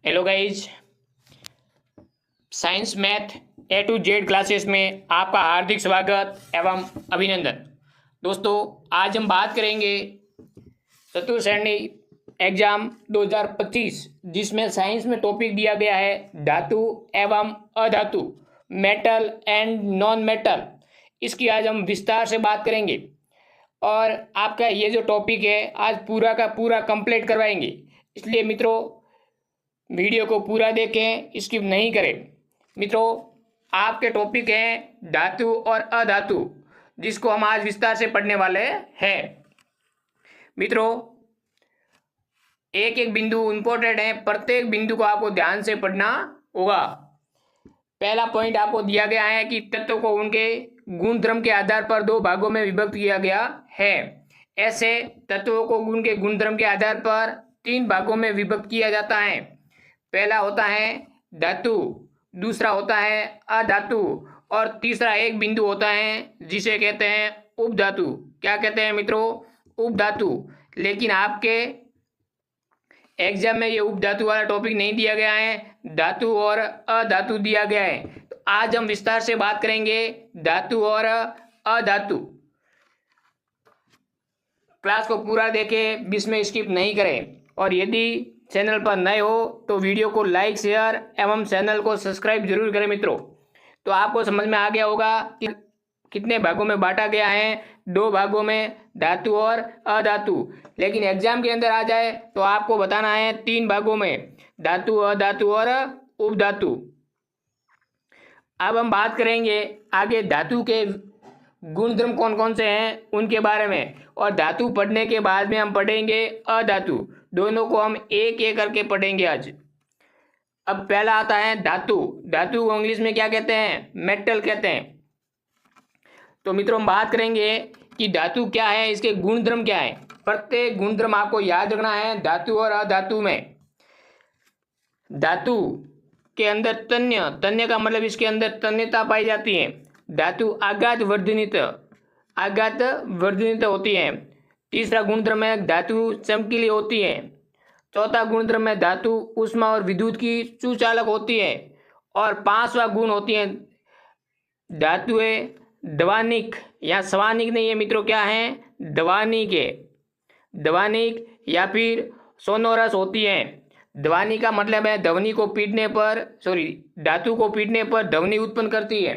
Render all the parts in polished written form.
Hello guys, science math A to Z classes में आपका हार्दिक स्वागत एवं अभिनंदन। दोस्तों, आज हम बात करेंगे चतुर्थ श्रेणी एग्जाम 2025, जिसमें साइंस में टॉपिक दिया गया है धातु एवं अधातु, मेटल एंड नॉन मेटल। इसकी आज हम विस्तार से बात करेंगे और आपका ये जो टॉपिक है आज पूरा का पूरा कंप्लीट करवाएंगे। इसलिए मित्रों, वीडियो को पूरा देखें, स्किप नहीं करें। मित्रों, आपके टॉपिक हैं धातु और अधातु, जिसको हम आज विस्तार से पढ़ने वाले हैं। मित्रों, एक एक बिंदु इंपॉर्टेंट है, प्रत्येक बिंदु को आपको ध्यान से पढ़ना होगा। पहला पॉइंट आपको दिया गया है कि तत्व को उनके गुणधर्म के आधार पर दो भागों में विभक्त किया गया है। ऐसे तत्वों को उनके गुणधर्म के आधार पर तीन भागों में विभक्त किया जाता है। पहला होता है धातु, दूसरा होता है अधातु और तीसरा एक बिंदु होता है जिसे कहते हैं उपधातु। क्या कहते हैं मित्रों? उपधातु। लेकिन आपके एग्जाम में ये उपधातु वाला टॉपिक नहीं दिया गया है, धातु और अधातु दिया गया है। तो आज हम विस्तार से बात करेंगे धातु और अधातु। क्लास को पूरा देखें, बीच में स्किप नहीं करें। और यदि चैनल पर नए हो तो वीडियो को लाइक, शेयर एवं चैनल को सब्सक्राइब जरूर करें मित्रों। तो आपको समझ में आ गया होगा कि कितने भागों में बांटा गया है, दो भागों में, धातु और अधातु। लेकिन एग्जाम के अंदर आ जाए तो आपको बताना है तीन भागों में, धातु, अधातु और उपधातु। अब हम बात करेंगे आगे धातु के गुणधर्म कौन कौन से हैं उनके बारे में, और धातु पढ़ने के बाद में हम पढ़ेंगे अधातु। दोनों को हम एक एक करके पढ़ेंगे आज। अब पहला आता है धातु। धातु को इंग्लिश में क्या कहते हैं? मेटल कहते हैं। तो मित्रों, हम बात करेंगे कि धातु क्या है, इसके गुणधर्म क्या है। प्रत्येक गुणधर्म आपको याद रखना है धातु और अधातु में। धातु के अंदर तन्य, तन्य का मतलब इसके अंदर तन्यता पाई जाती है। धातु आघात वर्धनित होती है। तीसरा गुणधर्म है धातु चमकीली होती है। चौथा गुणधर्म है धातु ऊष्मा और विद्युत की सुचालक होती है। और पांचवा गुण होती है धातु दवानिक या स्वानिक नहीं है मित्रों, क्या है? दवानिक है। दवानिक या फिर सोनोरस होती है। ध्वनि का मतलब है ध्वनि को पीटने पर, धातु को पीटने पर ध्वनि उत्पन्न करती है।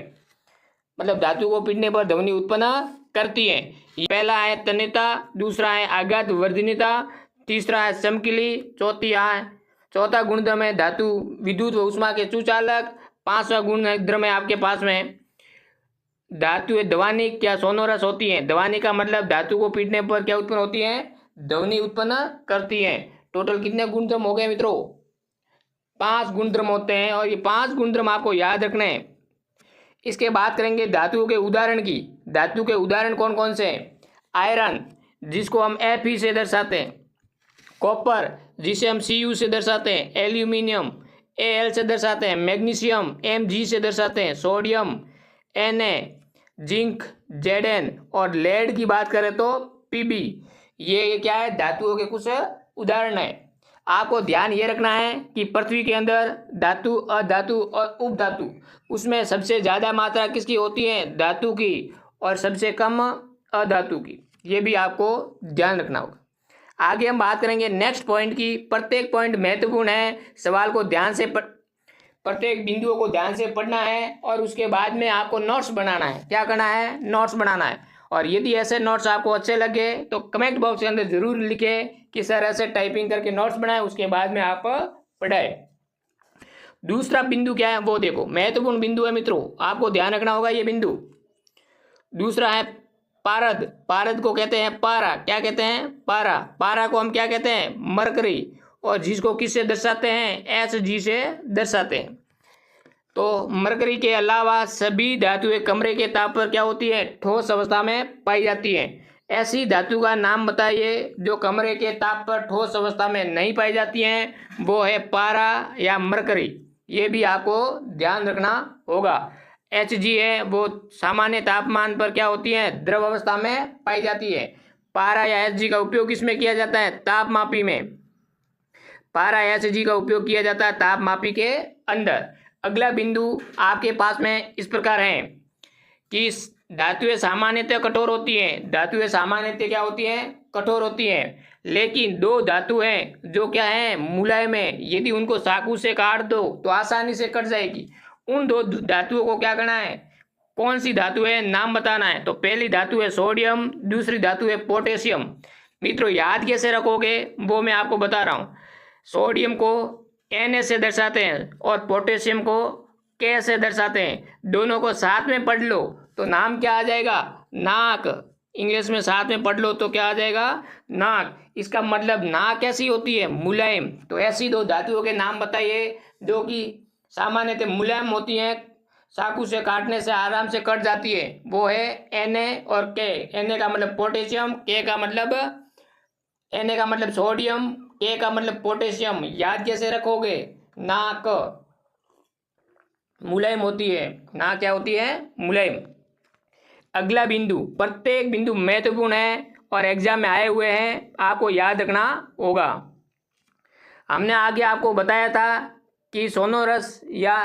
मतलब धातु को पीटने पर ध्वनि उत्पन्न करती है। पहला है तन्यता, दूसरा है आघात वर्धनीयता, तीसरा है चमकीली, चौथा गुणधर्म है धातु विद्युत व ऊष्मा के सुचालक, पांचवा गुणधर्म है आपके पास में धातु ध्वनिक या सोनोरस होती है। ध्वनि का मतलब धातु को पीटने पर क्या उत्पन्न होती है? ध्वनि उत्पन्न करती है। टोटल कितने गुणधर्म हो गए मित्रों? 5 गुणधर्म होते हैं और ये 5 गुणधर्म आपको याद रखने हैं। इसके बाद करेंगे धातुओं के उदाहरण की। धातु के उदाहरण कौन कौन से हैं? आयरन, जिसको हम Fe से दर्शाते हैं। कॉपर, जिसे हम Cu से दर्शाते हैं। एल्यूमिनियम, Al से दर्शाते हैं। मैग्नीशियम, Mg से दर्शाते हैं। सोडियम, Na, जिंक, Zn, और लेड की बात करें तो Pb। ये क्या है? धातुओं के कुछ उदाहरण है। आपको ध्यान ये रखना है कि पृथ्वी के अंदर धातु, अधातु और उपधातु, उसमें सबसे ज़्यादा मात्रा किसकी होती है? धातु की, और सबसे कम अधातु की। ये भी आपको ध्यान रखना होगा। आगे हम बात करेंगे नेक्स्ट पॉइंट की। प्रत्येक पॉइंट महत्वपूर्ण है, सवाल को ध्यान से प्रत्येक बिंदुओं को ध्यान से पढ़ना है और उसके बाद में आपको नोट्स बनाना है। क्या करना है? नोट्स बनाना है। और यदि ऐसे नोट्स आपको अच्छे लगे तो कमेंट बॉक्स के अंदर जरूर लिखें कि सर ऐसे टाइपिंग करके नोट्स बनाए, उसके बाद में आप पढ़ाए। दूसरा बिंदु क्या है वो देखो, महत्वपूर्ण बिंदु है मित्रों, आपको ध्यान रखना होगा ये बिंदु। दूसरा है पारद। पारद को कहते हैं पारा। क्या कहते हैं? पारा। पारा को हम क्या कहते हैं? मरकरी। और जिसको किससे दर्शाते हैं? Hg से दर्शाते हैं। तो मरकरी के अलावा सभी धातुएं कमरे के ताप पर क्या होती है? ठोस अवस्था में पाई जाती है। ऐसी धातु का नाम बताइए जो कमरे के ताप पर ठोस अवस्था में नहीं पाई जाती हैं। वो है पारा या मरकरी। ये भी आपको ध्यान रखना होगा। Hg है वो सामान्य तापमान पर क्या होती है? द्रव अवस्था में पाई जाती है। पारा या Hg का उपयोग किसमें किया जाता है? तापमापी में। पारा Hg का उपयोग किया जाता है ताप मापी के अंदर। अगला बिंदु आपके पास में इस प्रकार है कि धातुएं सामान्यतः कठोर होती हैं। धातुएं सामान्यतः क्या होती हैं? कठोर होती हैं। लेकिन दो धातु हैं जो क्या है? मुलायम है। यदि उनको चाकू से काट दो तो आसानी से कट जाएगी। उन दो धातुओं को क्या करना है? कौन सी धातु है नाम बताना है। तो पहली धातु है सोडियम, दूसरी धातु है पोटेशियम। मित्रों याद कैसे रखोगे वो मैं आपको बता रहा हूँ। सोडियम को Na से दर्शाते हैं और पोटेशियम को K से दर्शाते हैं। दोनों को साथ में पढ़ लो तो नाम क्या आ जाएगा? नाक। इंग्लिश में साथ में पढ़ लो तो क्या आ जाएगा? नाक। इसका मतलब नाक कैसी होती है? मुलायम। तो ऐसी दो धातुओं के नाम बताइए जो कि सामान्यतः मुलायम होती हैं, चाकू से काटने से आराम से कट जाती है। वो है Na और K। Na का मतलब पोटेशियम, Na का मतलब सोडियम, K का मतलब पोटेशियम। याद कैसे रखोगे? नाक मुलायम होती है। नाक क्या होती है? मुलायम। अगला बिंदु, प्रत्येक बिंदु महत्वपूर्ण है और एग्जाम में आए हुए हैं, आपको याद रखना होगा। हमने आगे आपको बताया था कि सोनोरस या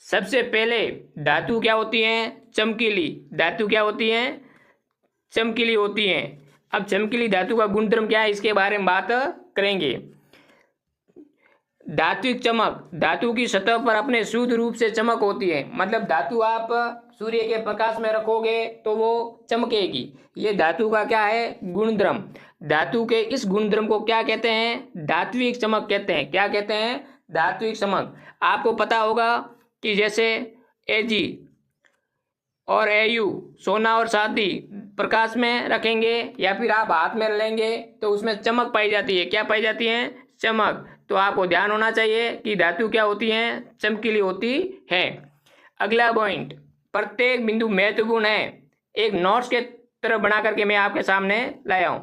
सबसे पहले धातु क्या होती हैं? चमकीली। धातु क्या होती हैं? चमकीली होती हैं। अब चमकीली धातु का गुणधर्म क्या है इसके बारे में बात करेंगे। धात्विक चमक, धातु की सतह पर अपने शुद्ध रूप से चमक होती है। मतलब धातु आप सूर्य के प्रकाश में रखोगे तो वो चमकेगी। ये धातु का क्या है? गुणधर्म। धातु के इस गुणधर्म को क्या कहते हैं? धात्विक चमक कहते हैं। क्या कहते हैं? धात्विक चमक। आपको पता होगा कि जैसे Ag और Au सोना और चांदी प्रकाश में रखेंगे या फिर आप हाथ में लेंगे तो उसमें चमक पाई जाती है। क्या पाई जाती है? चमक। तो आपको ध्यान होना चाहिए कि धातु क्या होती हैं? चमकीली होती है। अगला पॉइंट, प्रत्येक बिंदु महत्वपूर्ण है। एक नोट्स के तरह बना करके मैं आपके सामने लाया हूं।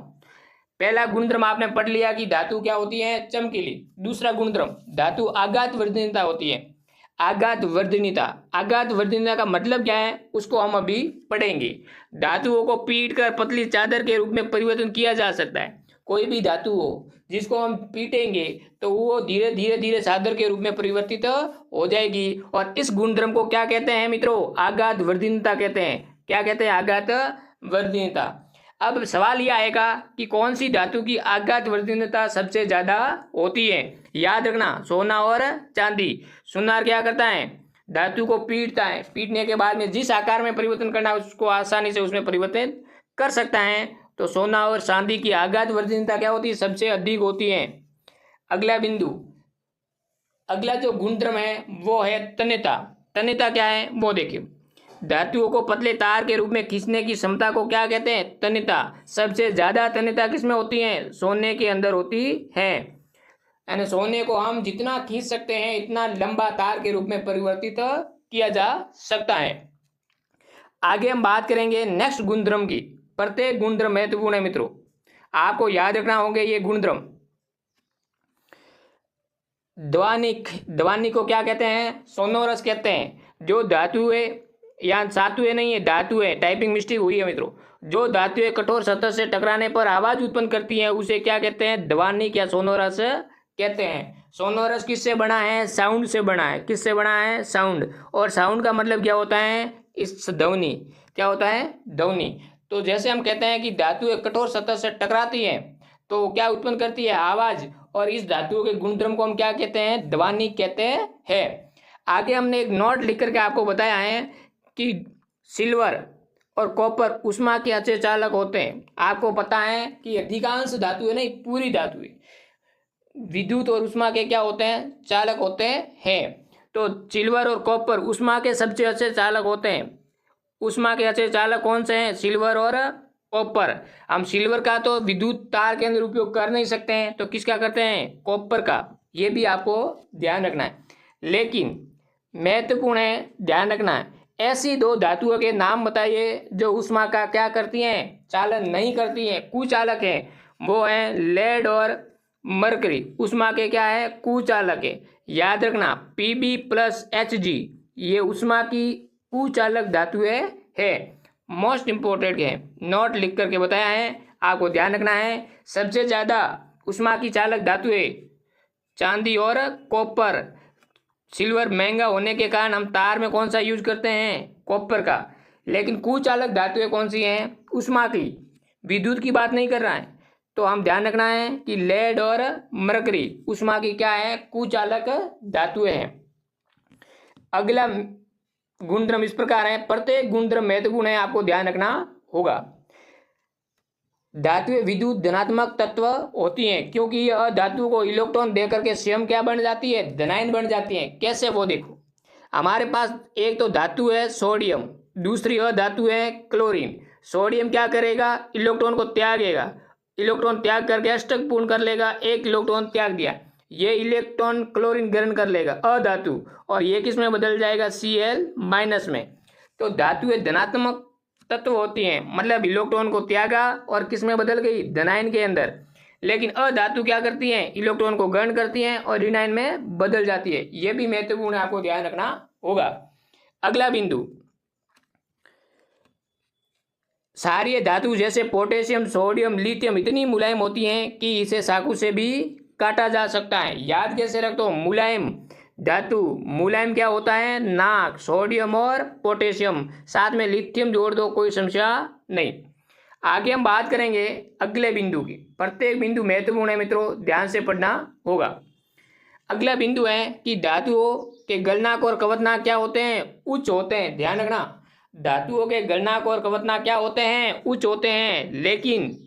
पहला गुणधर्म आपने पढ़ लिया कि धातु क्या होती है? चमकीली। दूसरा गुणधर्म, धातु आघात वर्धनीयता होती है। आघात वर्धनीयता। आघात वर्धनीयता का मतलब क्या है उसको हम अभी पढ़ेंगे। धातुओं को पीट कर पतली चादर के रूप में परिवर्तन किया जा सकता है। कोई भी धातु हो जिसको हम पीटेंगे तो वो धीरे धीरे धीरे चादर के रूप में परिवर्तित हो जाएगी। और इस गुणधर्म को क्या कहते हैं मित्रों? आघात वर्धनीयता कहते हैं। क्या कहते हैं? आघात वर्धनीयता। अब सवाल यह आएगा कि कौन सी धातु की आघात वर्धनीयता सबसे ज्यादा होती है? याद रखना, सोना और चांदी। सुनार क्या करता है? धातु को पीटता है। पीटने के बाद में जिस आकार में परिवर्तन करना है उसको आसानी से उसमें परिवर्तन कर सकता है। तो सोना और चांदी की आघात वर्धनीयता क्या होती है? सबसे अधिक होती है। अगला बिंदु, अगला जो गुणधर्म है वो है तन्यता। तन्यता क्या है वो देखिए। धातुओं को पतले तार के रूप में खींचने की क्षमता को क्या कहते हैं? तन्यता। सबसे ज्यादा तन्यता किसमें होती है? सोने के अंदर होती है। यानी सोने को हम जितना खींच सकते हैं इतना लंबा तार के रूप में परिवर्तित किया जा सकता है। आगे हम बात करेंगे नेक्स्ट गुणधर्म की। प्रत्येक गुणधर्म महत्वपूर्ण है मित्रों, आपको याद रखना होंगे ये गुणधर्म। ध्वनिक। ध्वनिक को क्या कहते हैं? सोनोरस कहते हैं। जो धातु है, यहाँ धातुएं नहीं है, धातु है, टाइपिंग मिस्टेक हुई है मित्रों। जो धातुएं कठोर सतह से टकराने पर आवाज उत्पन्न करती हैं उसे क्या कहते हैं? ध्वनिक या सोनोरस कहते हैं। सोनोरस किससे बना है? साउंड से बना है। किससे बना है? साउंड। और साउंड का मतलब क्या होता है? इस ध्वनि। क्या होता है? ध्वनि। तो जैसे हम कहते हैं कि धातु एक कठोर सतह से टकराती है तो क्या उत्पन्न करती है? आवाज। और इस धातुओं के गुणधर्म को हम क्या कहते हैं? ध्वनि कहते हैं। आगे हमने एक नोट लिख करके आपको बताया है कि सिल्वर और कॉपर उष्मा के अच्छे चालक होते हैं। आपको पता है कि अधिकांश धातुएं नहीं, पूरी धातुएं विद्युत और उष्मा के क्या होते हैं? चालक होते हैं। तो सिल्वर और कॉपर उष्मा के सबसे अच्छे चालक होते हैं। उष्मा के अच्छे चालक कौन से हैं? सिल्वर और कॉपर। हम सिल्वर का तो विद्युत तार के अंदर उपयोग कर नहीं सकते हैं तो किसका करते हैं? कॉपर का। ये भी आपको ध्यान रखना है। लेकिन महत्वपूर्ण है, ध्यान रखना है, ऐसी दो धातुओं के नाम बताइए जो उष्मा का क्या करती हैं? चालन नहीं करती हैं, कुचालक है। वो है लेड और मरकरी। उष्मा के क्या है? कुचालक है। याद रखना, Pb+Hg ये उष्मा की कुचालक धातुएं है। मोस्ट इंपोर्टेंट है, नोट लिख करके बताया है, आपको ध्यान रखना है। सबसे ज्यादा उष्मा की चालक धातुएं चांदी और कॉपर। सिल्वर महंगा होने के कारण हम तार में कौन सा यूज करते हैं? कॉपर का। लेकिन कुचालक धातुएं कौन सी हैं? उष्मा की। विद्युत की बात नहीं कर रहा है। तो हम ध्यान रखना है कि लेड और मरकरी उष्मा की क्या है? कुचालक धातुएं हैं। अगला गुणधर्म इस प्रकार है। प्रत्येक गुणधर्म महत्वपूर्ण है, आपको ध्यान रखना होगा। धातुएं विद्युत धनात्मक तत्व होती हैं क्योंकि यह धातु को इलेक्ट्रॉन देकर के स्वयं क्या बन जाती है? धनायन बन जाती हैं। कैसे? वो देखो, हमारे पास एक तो धातु है सोडियम, दूसरी धातु है क्लोरीन। सोडियम क्या करेगा? इलेक्ट्रॉन को त्यागेगा, इलेक्ट्रॉन त्याग करके अष्टक पूर्ण कर लेगा, एक इलेक्ट्रॉन त्याग दिया, ये इलेक्ट्रॉन क्लोरीन ग्रहण कर लेगा अधातु, और ये किस में बदल जाएगा? Cl- में। तो धातुएं धनात्मक तत्व होती हैं, मतलब इलेक्ट्रॉन को त्यागा और किस में बदल गई? धनायन के अंदर। लेकिन अधातु क्या करती हैं? इलेक्ट्रॉन को ग्रहण करती हैं और ऋणायन में बदल जाती है। यह भी महत्वपूर्ण आपको ध्यान रखना होगा। अगला बिंदु, क्षारीय धातु जैसे पोटेशियम, सोडियम, लिथियम इतनी मुलायम होती हैं कि इसे चाकू से भी काटा जा सकता है। याद कैसे रख दो? मुलायम धातु, मुलायम क्या होता है? नाक, सोडियम और पोटेशियम, साथ में लिथियम जोड़ दो, कोई समस्या नहीं। आगे हम बात करेंगे अगले बिंदु की। प्रत्येक बिंदु महत्वपूर्ण है मित्रों, ध्यान से पढ़ना होगा। अगला बिंदु है कि धातुओं के गलनांक और कवचनांक क्या होते हैं? उच्च होते हैं। ध्यान रखना, धातुओं के गलनांक और कवचनांक क्या होते हैं? उच्च होते हैं। लेकिन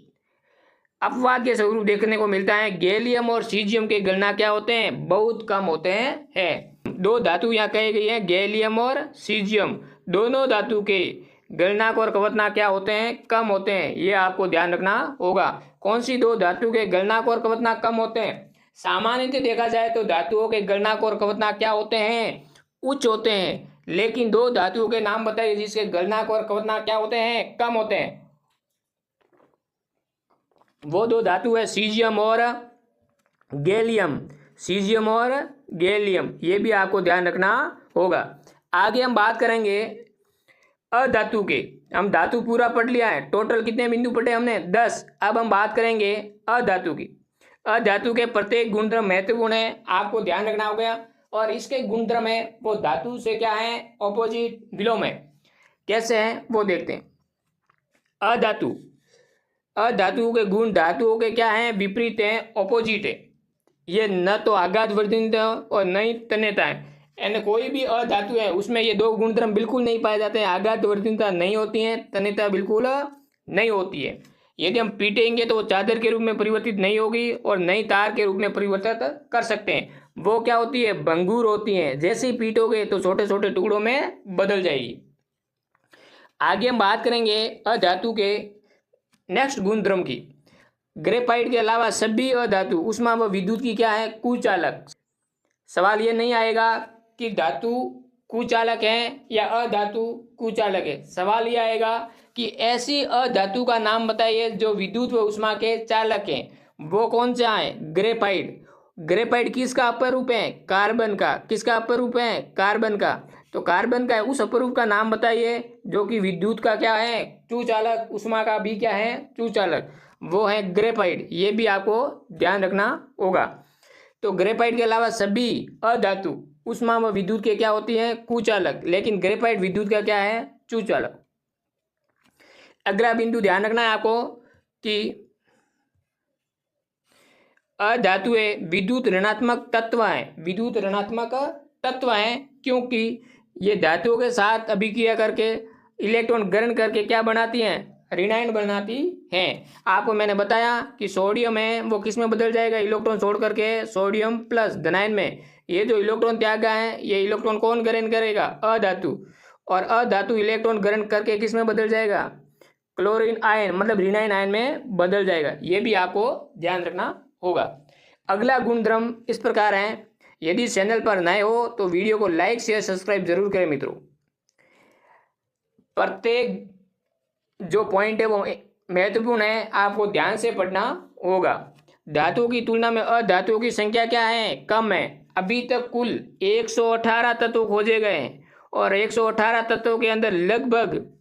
अपवाद के स्वरूप देखने को मिलता है, गैलियम और सीजियम के गलनांक क्या होते हैं? बहुत कम होते हैं। दो धातु यहाँ कही गई हैं, गैलियम और सीजियम। दोनों धातु के गलनांक और कवचनांक क्या होते हैं? कम होते हैं। ये आपको ध्यान रखना होगा। कौन सी दो धातु के गलनांक और कवचनांक कम होते हैं? सामान्यतः देखा जाए तो धातुओं के गलनांक और कवचनांक क्या होते हैं? उच्च होते हैं। लेकिन दो धातुओं के नाम बताइए जिसके गलनांक और कवचनांक क्या होते हैं? कम होते हैं। वो दो धातु है सीजियम और गैलियम। सीजियम और गैलियम, ये भी आपको ध्यान रखना होगा। आगे हम बात करेंगे अधातु के। हम धातु पूरा पढ़ लिया है, टोटल कितने बिंदु पढ़े हमने? 10। अब हम बात करेंगे अधातु की। अधातु के प्रत्येक गुणधर्म महत्वपूर्ण है, आपको ध्यान रखना होगा। और इसके गुणधर्म है वो धातु से क्या है? ऑपोजिट, विलोम है। कैसे हैं वो देखते हैं। अधातु, अधातुओं के गुण धातुओं के क्या हैं? विपरीत हैं, ऑपोजिट है। ये न तो आघात वर्धनीयता और न ही तन्यता है। यानी कोई भी अधातु है उसमें ये दो गुणधर्म बिल्कुल नहीं पाए जाते हैं। आघात वर्धनीयता नहीं होती है, तन्यता बिल्कुल नहीं होती है। यदि हम पीटेंगे तो वो चादर के रूप में परिवर्तित नहीं होगी और नई तार के रूप में परिवर्तित कर सकते हैं। वो क्या होती है? भंगुर होती है। जैसे ही पीटोगे तो छोटे छोटे टुकड़ों में बदल जाएगी। आगे हम बात करेंगे अधातु के नेक्स्ट गुणधर्म की। ग्रेफाइट के अलावा सभी अधातु उष्मा व विद्युत की क्या है? कुचालक। सवाल ये नहीं आएगा कि धातु कुचालक है या अधातु कुचालक है। सवाल ये आएगा कि ऐसी अधातु का नाम बताइए जो विद्युत व उष्मा के चालक हैं। वो कौन सा है? ग्रेफाइट। ग्रेफाइट किसका अपर रूप है? कार्बन का। किसका अपर रूप है? कार्बन का। तो कार्बन का उस अपर रूप का नाम बताइए जो कि विद्युत का क्या है? चूचालक, उष्मा का भी क्या है? चूचालक। वो है ग्रेफाइट। ये भी आपको ध्यान रखना होगा। तो ग्रेफाइट के अलावा सभी अधातु उष्मा व विद्युत के क्या होती है? कुचालक। लेकिन ग्रेफाइट विद्युत का क्या है? चूचालक। अगला बिंदु ध्यान रखना है आपको कि अधातुएं विद्युत ऋणात्मक तत्व है। विद्युत ऋणात्मक तत्व है क्योंकि ये धातुओं के साथ अभिक्रिया करके इलेक्ट्रॉन ग्रहण करके क्या बनाती हैं? ऋणायन बनाती हैं। आपको मैंने बताया कि सोडियम है वो किस में बदल जाएगा? इलेक्ट्रॉन छोड़ करके सोडियम प्लस धनायन में। ये जो इलेक्ट्रॉन त्यागा है ये इलेक्ट्रॉन कौन ग्रहण करेगा? अधातु। और अधातु इलेक्ट्रॉन ग्रहण करके किस में बदल जाएगा? क्लोरीन आयन, मतलब ऋणायन आयन में बदल जाएगा। ये भी आपको ध्यान रखना होगा। अगला गुणधर्म इस प्रकार है। यदि चैनल पर नए हो तो वीडियो को लाइक शेयर सब्सक्राइब जरूर करें मित्रों। प्रत्येक जो पॉइंट है वो महत्वपूर्ण है, आपको ध्यान से पढ़ना होगा। धातुओं की तुलना में अधातुओं की संख्या क्या है? कम है। अभी तक कुल 118 तत्व खोजे गए हैं और 118 तत्वों के अंदर लगभग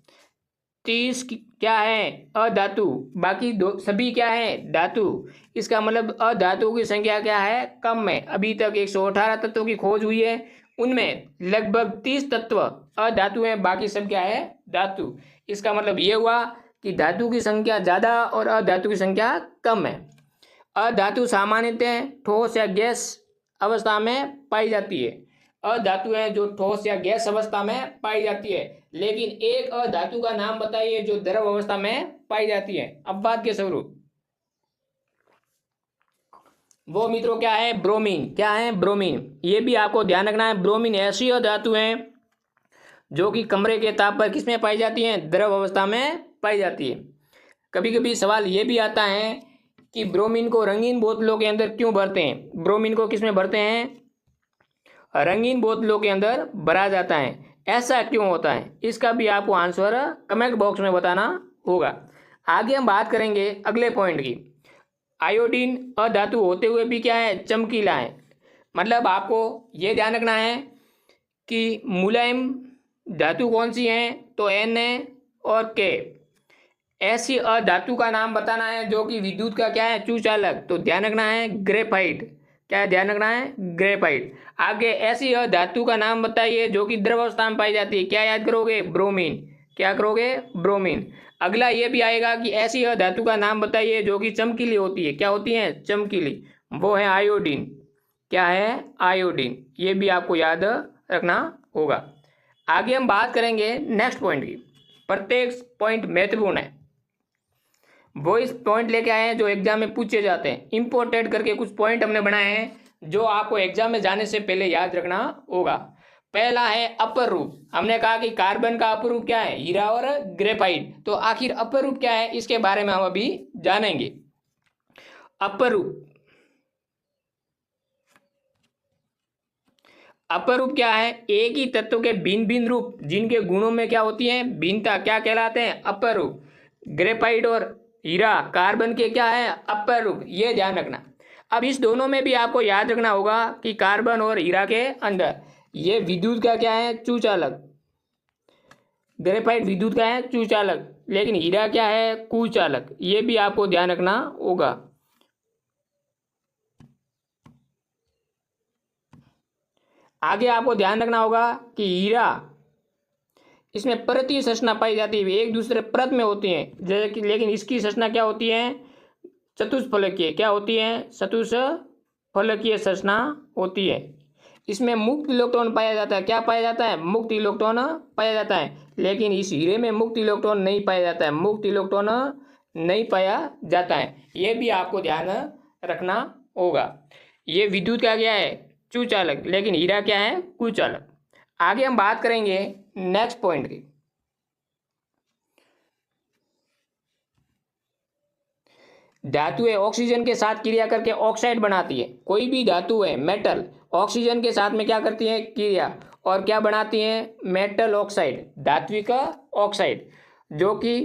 क्या है अधातु, बाकी दो सभी क्या है धातु। इसका मतलब अधातुओं की संख्या क्या है कम है। अभी तक 118 तत्वों की खोज हुई है, उनमें लगभग 30 तत्व अधातु हैं, बाकी सब क्या है धातु। इसका मतलब ये हुआ कि धातु की संख्या ज़्यादा और अधातु की संख्या कम है। अधातु सामान्यतः ठोस या गैस अवस्था में पाई जाती है। अधातु है जो ठोस या गैस अवस्था में पाई जाती है। लेकिन एक अधातु का नाम बताइए जो द्रव अवस्था में पाई जाती है। अब बात के स्वरूप वो मित्रों क्या है ब्रोमीन। क्या है ब्रोमीन, ये भी आपको ध्यान रखना है। ब्रोमीन ऐसी अधातु है जो कि कमरे के ताप पर किसमें पाई जाती है द्रव अवस्था में पाई जाती है। कभी कभी सवाल ये भी आता है कि ब्रोमीन को रंगीन बोतलों के अंदर क्यों भरते हैं। ब्रोमीन को किसमें भरते हैं रंगीन बोतलों के अंदर भरा जाता है, ऐसा क्यों होता है, इसका भी आपको आंसर कमेंट बॉक्स में बताना होगा। आगे हम बात करेंगे अगले पॉइंट की। आयोडीन अधातु होते हुए भी क्या है चमकीला है। मतलब आपको ये ध्यान रखना है कि मुलायम धातु कौन सी है तो Na और K। ऐसी अधातु का नाम बताना है जो कि विद्युत का क्या है चूचालक, तो ध्यान रखना है ग्रेफाइट। क्या है ध्यान रखना है ग्रेफाइट। आगे ऐसी अधातु का नाम बताइए जो कि द्रव अवस्था में पाई जाती है, क्या याद करोगे ब्रोमीन। क्या करोगे ब्रोमीन। अगला ये भी आएगा कि ऐसी अधातु का नाम बताइए जो कि चमकीली होती है, क्या होती है चमकीली, वो है आयोडीन। क्या है आयोडीन, ये भी आपको याद रखना होगा। आगे हम बात करेंगे नेक्स्ट पॉइंट की। प्रत्येक पॉइंट महत्वपूर्ण है, वो इस पॉइंट लेके आए हैं जो एग्जाम में पूछे जाते हैं। इंपोर्टेंट करके कुछ पॉइंट हमने बनाए हैं जो आपको एग्जाम में जाने से पहले याद रखना होगा। पहला है अपर रूप। हमने कहा कि कार्बन का अपर रूप क्या है हीरा और ग्रेफाइट, तो आखिर अपर रूप क्या है इसके बारे में हम अभी जानेंगे। अपर रूप, अपर रूप क्या है एक ही तत्व के भिन्न भिन्न रूप जिनके गुणों में क्या होती है भिन्नता, क्या कहलाते हैं अपर रूप। ग्रेफाइट और हीरा कार्बन के क्या है अपर रूप, ये ध्यान रखना। अब इस दोनों में भी आपको याद रखना होगा कि कार्बन और हीरा के अंदर ये विद्युत का क्या है चूचालक। ग्रेफाइट विद्युत का है चूचालक, लेकिन हीरा क्या है कुचालक, ये भी आपको ध्यान रखना होगा। आगे आपको ध्यान रखना होगा कि हीरा इसमें परतीय संरचना पाई जाती है, एक दूसरे परत में होती हैं जैसे कि, लेकिन इसकी संरचना क्या होती है चतुष्फलकीय। क्या होती है चतुष्फलकीय संरचना होती है। इसमें मुक्त इलेक्ट्रॉन पाया जाता है, क्या पाया जाता है मुक्त इलेक्ट्रॉन पाया जाता है, लेकिन इस हीरे में मुक्त इलेक्ट्रॉन नहीं पाया जाता है, मुक्त इलेक्ट्रॉन नहीं पाया जाता है। ये भी आपको ध्यान रखना होगा। ये विद्युत का क्या है चूचालक, लेकिन हीरा क्या है कुचालक। आगे हम बात करेंगे नेक्स्ट पॉइंट की। धातुएं ऑक्सीजन के साथ क्रिया करके ऑक्साइड बनाती है। कोई भी धातु है मेटल ऑक्सीजन के साथ में क्या करती है क्रिया और क्या बनाती है मेटल ऑक्साइड, धात्विक ऑक्साइड, जो कि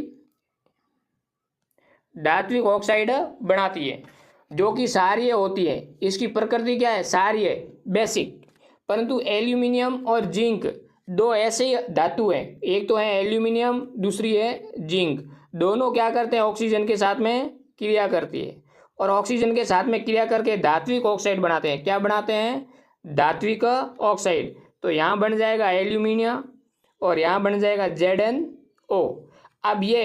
धात्विक ऑक्साइड बनाती है, जो कि क्षारीय होती है। इसकी प्रकृति क्या है क्षारीय बेसिक। परंतु एल्यूमिनियम और जिंक दो ऐसे धातु हैं, एक तो है एल्यूमिनियम दूसरी है जिंक, दोनों क्या करते हैं ऑक्सीजन के साथ में क्रिया करती है और ऑक्सीजन के साथ में क्रिया करके धात्विक ऑक्साइड बनाते हैं। क्या बनाते हैं धात्विक ऑक्साइड। तो यहाँ बन जाएगा एल्यूमिनियम और यहाँ बन जाएगा ZnO। अब ये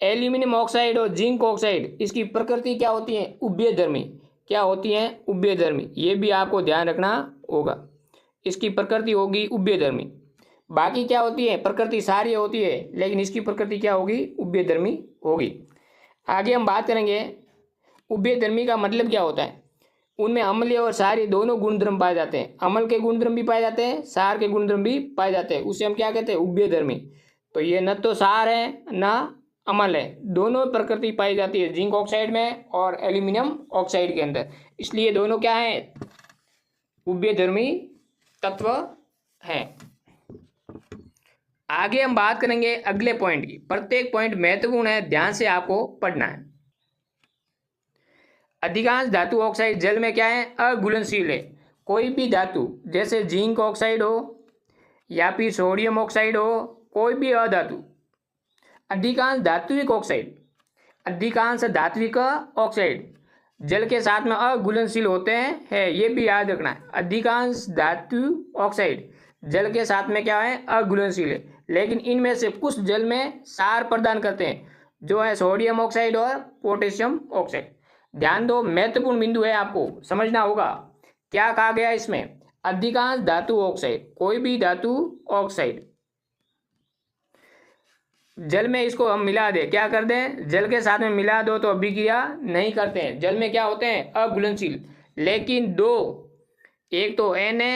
एल्यूमिनियम ऑक्साइड और जिंक ऑक्साइड इसकी प्रकृति क्या होती है उभयधर्मी। क्या होती है उभयधर्मी, ये भी आपको ध्यान रखना होगा। इसकी प्रकृति होगी उभयधर्मी। बाकी क्या होती है प्रकृति क्षारीय होती है, लेकिन इसकी प्रकृति क्या होगी उभयधर्मी होगी। आगे हम बात करेंगे उभयधर्मी का मतलब क्या होता है। उनमें अम्लीय और क्षारीय दोनों गुणधर्म पाए जाते हैं। अम्ल के गुणधर्म भी पाए जाते हैं, क्षार के गुणधर्म भी पाए जाते हैं, उसे हम क्या कहते हैं उभयधर्मी। तो ये न तो क्षार है न अम्ल है, दोनों प्रकृति पाई जाती है जिंक ऑक्साइड में और एल्यूमिनियम ऑक्साइड के अंदर, इसलिए दोनों क्या है उभयधर्मी तत्व हैं। आगे हम बात करेंगे अगले पॉइंट की। प्रत्येक पॉइंट महत्वपूर्ण है, ध्यान से आपको पढ़ना है। अधिकांश धातु ऑक्साइड जल में क्या है अघुलनशील है। कोई भी धातु जैसे जिंक ऑक्साइड हो या फिर सोडियम ऑक्साइड हो, कोई भी अधातु अधिकांश धात्विक ऑक्साइड जल के साथ में अघुलनशील होते हैं ये भी याद रखना है। अधिकांश धातु ऑक्साइड जल के साथ में क्या है, अघुलनशील है, लेकिन इनमें से कुछ जल में सार प्रदान करते हैं, जो है सोडियम ऑक्साइड और पोटेशियम ऑक्साइड। ध्यान दो, महत्वपूर्ण बिंदु है, आपको समझना होगा क्या कहा गया इसमें। अधिकांश धातु ऑक्साइड, कोई भी धातु ऑक्साइड जल में इसको हम मिला दें, क्या कर दें, जल के साथ में मिला दो तो अभिक्रिया नहीं करते हैं, जल में क्या होते हैं, अघुलनशील। लेकिन दो, एक तो Na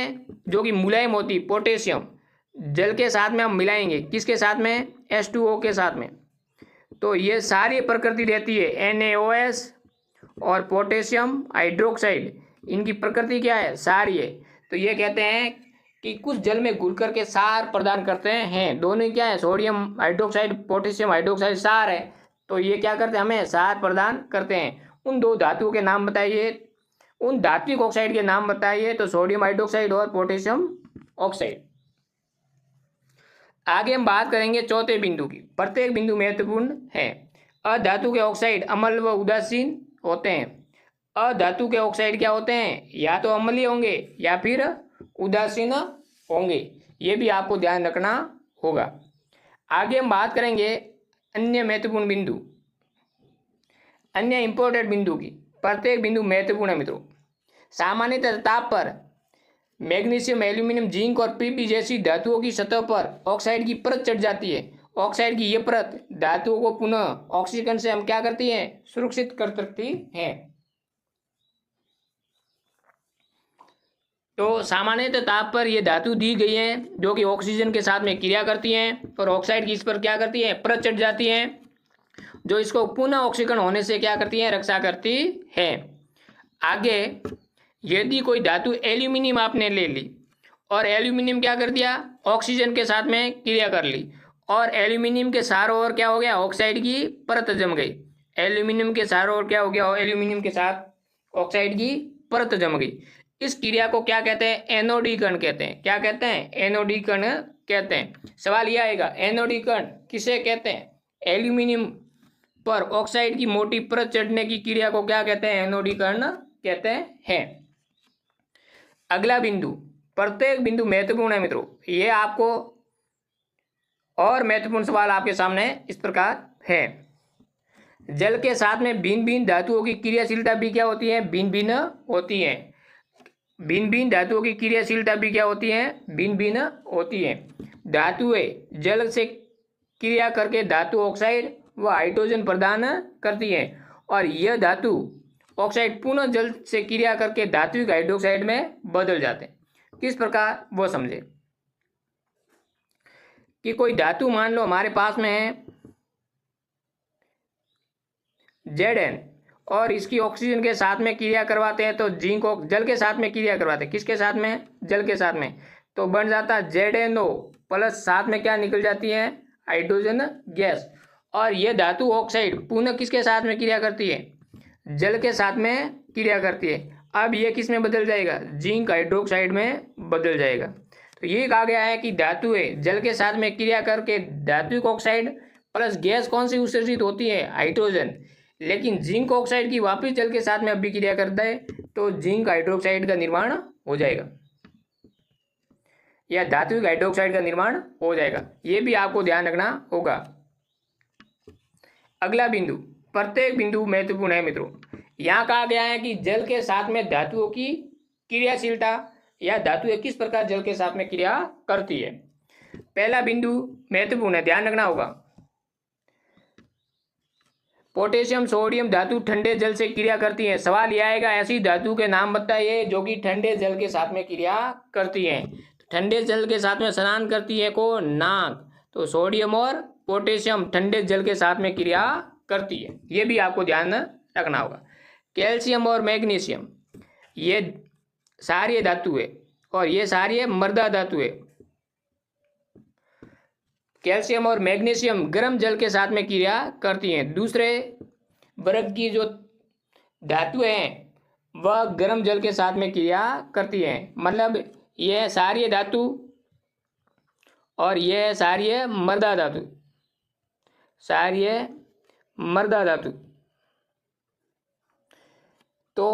जो कि मुलायम होती, पोटेशियम जल के साथ में हम मिलाएंगे, किसके साथ में, H2O के साथ में, तो ये सारी प्रकृति रहती है NaOH और पोटेशियम हाइड्रोक्साइड, इनकी प्रकृति क्या है, सारी है। तो ये कहते हैं कि कुछ जल में घुल करके सार प्रदान करते हैं, दोनों क्या है, सोडियम हाइड्रोक्साइड पोटेशियम हाइड्रोक्साइड सार है, तो ये क्या करते हैं, हमें सार प्रदान करते हैं। उन दो धातुओं के नाम बताइए, उन धात्विक ऑक्साइड के नाम बताइए, तो सोडियम हाइड्रोक्साइड और पोटेशियम ऑक्साइड। आगे हम बात करेंगे चौथे बिंदु की। प्रत्येक बिंदु महत्वपूर्ण है। अधातु के ऑक्साइड अम्ल व उदासीन होते हैं। अधातु के ऑक्साइड क्या होते हैं, या तो अम्लीय होंगे या फिर उदासीन होंगे, ये भी आपको ध्यान रखना होगा। आगे हम बात करेंगे अन्य महत्वपूर्ण बिंदु, अन्य इंपॉर्टेंट बिंदु की। प्रत्येक बिंदु महत्वपूर्ण है मित्रों। सामान्यतः ताप पर मैग्नीशियम, एल्यूमिनियम, जिंक और पीपी जैसी धातुओं की सतह पर ऑक्साइड की परत चढ़ जाती है। ऑक्साइड की यह परत धातुओं को पुनः ऑक्सीकरण से हम क्या करती है, सुरक्षित कर सकती है। तो सामान्यतः ताप पर ये धातु दी गई है जो कि ऑक्सीजन के साथ में क्रिया करती हैं और ऑक्साइड की इस पर क्या करती है, परत चढ़ जाती है, जो इसको पुनः ऑक्सीकरण होने से क्या करती है, रक्षा करती है। आगे यदि कोई धातु एल्यूमिनियम आपने ले ली और एल्यूमिनियम क्या कर दिया, ऑक्सीजन के साथ में क्रिया कर ली और एल्यूमिनियम के चारों ओर क्या हो गया, ऑक्साइड की परत जम गई। एल्यूमिनियम के चारों ओर क्या हो गया, एल्यूमिनियम के साथ ऑक्साइड की परत जम गई। इस क्रिया को क्या कहते हैं, एनोडीकरण कहते हैं। क्या कहते हैं, एनोडीकरण कहते हैं। सवाल यह आएगा, एनोडीकरण किसे कहते हैं, एल्यूमिनियम पर ऑक्साइड की मोटी परत चढ़ने की क्रिया को क्या कहते हैं, एनोडीकरण कहते हैं। अगला बिंदु, प्रत्येक बिंदु महत्वपूर्ण है मित्रों। ये आपको और महत्वपूर्ण सवाल आपके सामने इस प्रकार है। जल के साथ में भिन्न भिन्न धातुओं की क्रियाशीलता भी क्या होती है, भिन्न भिन्न होती है। भिन्न भिन्न धातुओं की क्रियाशीलता भी क्या होती है, भिन्न भिन्न होती है। धातुएं जल से क्रिया करके धातु ऑक्साइड व हाइड्रोजन प्रदान करती है और यह धातु ऑक्साइड पुनः जल से क्रिया करके धात्विक हाइड्रोक्साइड में बदल जाते हैं। किस प्रकार, वो समझे कि कोई धातु मान लो हमारे पास में है Zn और इसकी ऑक्सीजन के साथ में क्रिया करवाते हैं तो जिंक जल के साथ में क्रिया करवाते हैं, किसके साथ में, जल के साथ में, तो बन जाता है ZnO प्लस साथ में क्या निकल जाती है, हाइड्रोजन गैस। और यह धातु ऑक्साइड पुनः किसके साथ में क्रिया करती है, जल के साथ में क्रिया करती है। अब ये किस में बदल जाएगा, जिंक हाइड्रोक्साइड में बदल जाएगा। तो ये कहा गया है कि धातुएं जल के साथ में क्रिया करके धात्विक ऑक्साइड प्लस गैस कौन सी उत्सर्जित होती है, हाइड्रोजन। लेकिन जिंक ऑक्साइड की वापस जल के साथ में अभिक्रिया करता है तो जिंक हाइड्रोक्साइड का निर्माण हो जाएगा या धात्विक हाइड्रोक्साइड का निर्माण हो जाएगा। ये भी आपको ध्यान रखना होगा। अगला बिंदु, प्रत्येक बिंदु महत्वपूर्ण है मित्रों। यहाँ कहा गया है कि जल के साथ में धातुओं की क्रियाशीलता या धातुएं किस प्रकार जल के साथ में क्रिया करती है। पहला बिंदु महत्वपूर्ण है, ध्यान रखना होगा। पोटेशियम सोडियम धातु ठंडे जल से क्रिया करती है। सवाल यह आएगा, ऐसी धातु के नाम बताइए जो कि ठंडे जल के साथ में क्रिया करती है। ठंडे जल के साथ में स्नान करती है को नाक, तो सोडियम और पोटेशियम ठंडे जल के साथ में क्रिया करती है, ये भी आपको ध्यान रखना होगा। कैल्शियम और मैग्नीशियम ये सारी धातु है और ये सारी मर्दा धातु है। कैल्शियम और मैग्नीशियम गर्म जल के साथ में क्रिया करती हैं। दूसरे वर्ग की जो धातु हैं वह गर्म जल के साथ में क्रिया करती हैं। मतलब यह सारी धातु और यह सारी मर्दा धातु क्षारीय मृदा धातु। तो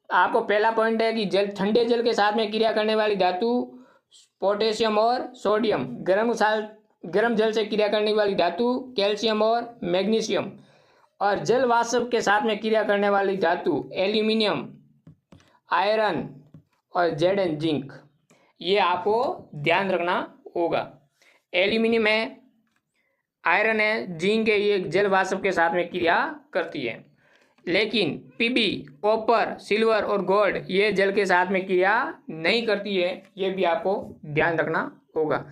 आपको पहला पॉइंट है कि ठंडे जल के साथ में क्रिया करने वाली धातु पोटेशियम और सोडियम। गर्म जल से क्रिया करने वाली धातु कैल्शियम और मैग्नीशियम। और जल वाष्प के साथ में क्रिया करने वाली धातु एल्यूमिनियम, आयरन और जेड जिंक। ये आपको ध्यान रखना होगा। एल्यूमिनियम है, आयरन है, जिंक है, ये जल वाष्प के साथ में क्रिया करती है। लेकिन पीबी, कॉपर, सिल्वर और गोल्ड ये जल के साथ में क्रिया नहीं करती है। ये भी आपको ध्यान रखना होगा।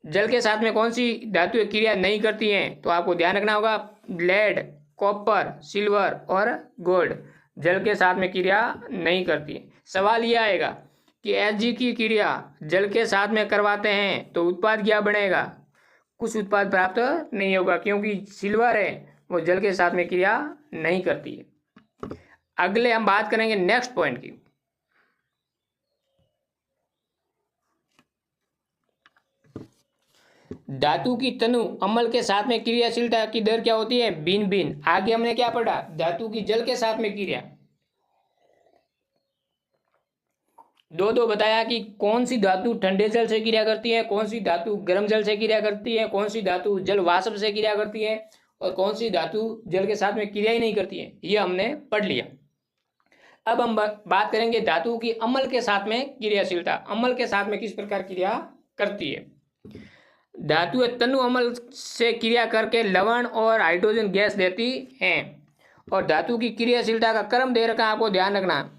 जल के साथ में कौन सी धातु क्रिया नहीं करती हैं, तो आपको ध्यान रखना होगा लेड, कॉपर, सिल्वर और गोल्ड जल के साथ में क्रिया नहीं करती है। सवाल यह आएगा कि Hg की क्रिया जल के साथ में करवाते हैं तो उत्पाद क्या बनेगा? कुछ उत्पाद प्राप्त नहीं होगा, क्योंकि सिल्वर है वो जल के साथ में क्रिया नहीं करती है। अगले हम बात करेंगे नेक्स्ट पॉइंट की। धातु की तनु अम्ल के साथ में क्रियाशीलता की दर क्या होती है? भिन्न भिन्न। आगे हमने क्या पढ़ा? धातु की जल के साथ में क्रिया। दो बताया कि कौन सी धातु ठंडे जल से क्रिया करती है, कौन सी धातु गर्म जल से क्रिया करती है, कौन सी धातु जल वाष्प से क्रिया करती है और कौन सी धातु जल के साथ में क्रिया ही नहीं करती है। ये हमने पढ़ लिया। अब हम बात करेंगे धातु की अम्ल के साथ में क्रियाशीलता। अम्ल के साथ में किस प्रकार क्रिया करती है? धातु तनु अम्ल से क्रिया करके लवण और हाइड्रोजन गैस देती हैं। और धातु की क्रियाशीलता का क्रम दे रखा, आपको ध्यान रखना।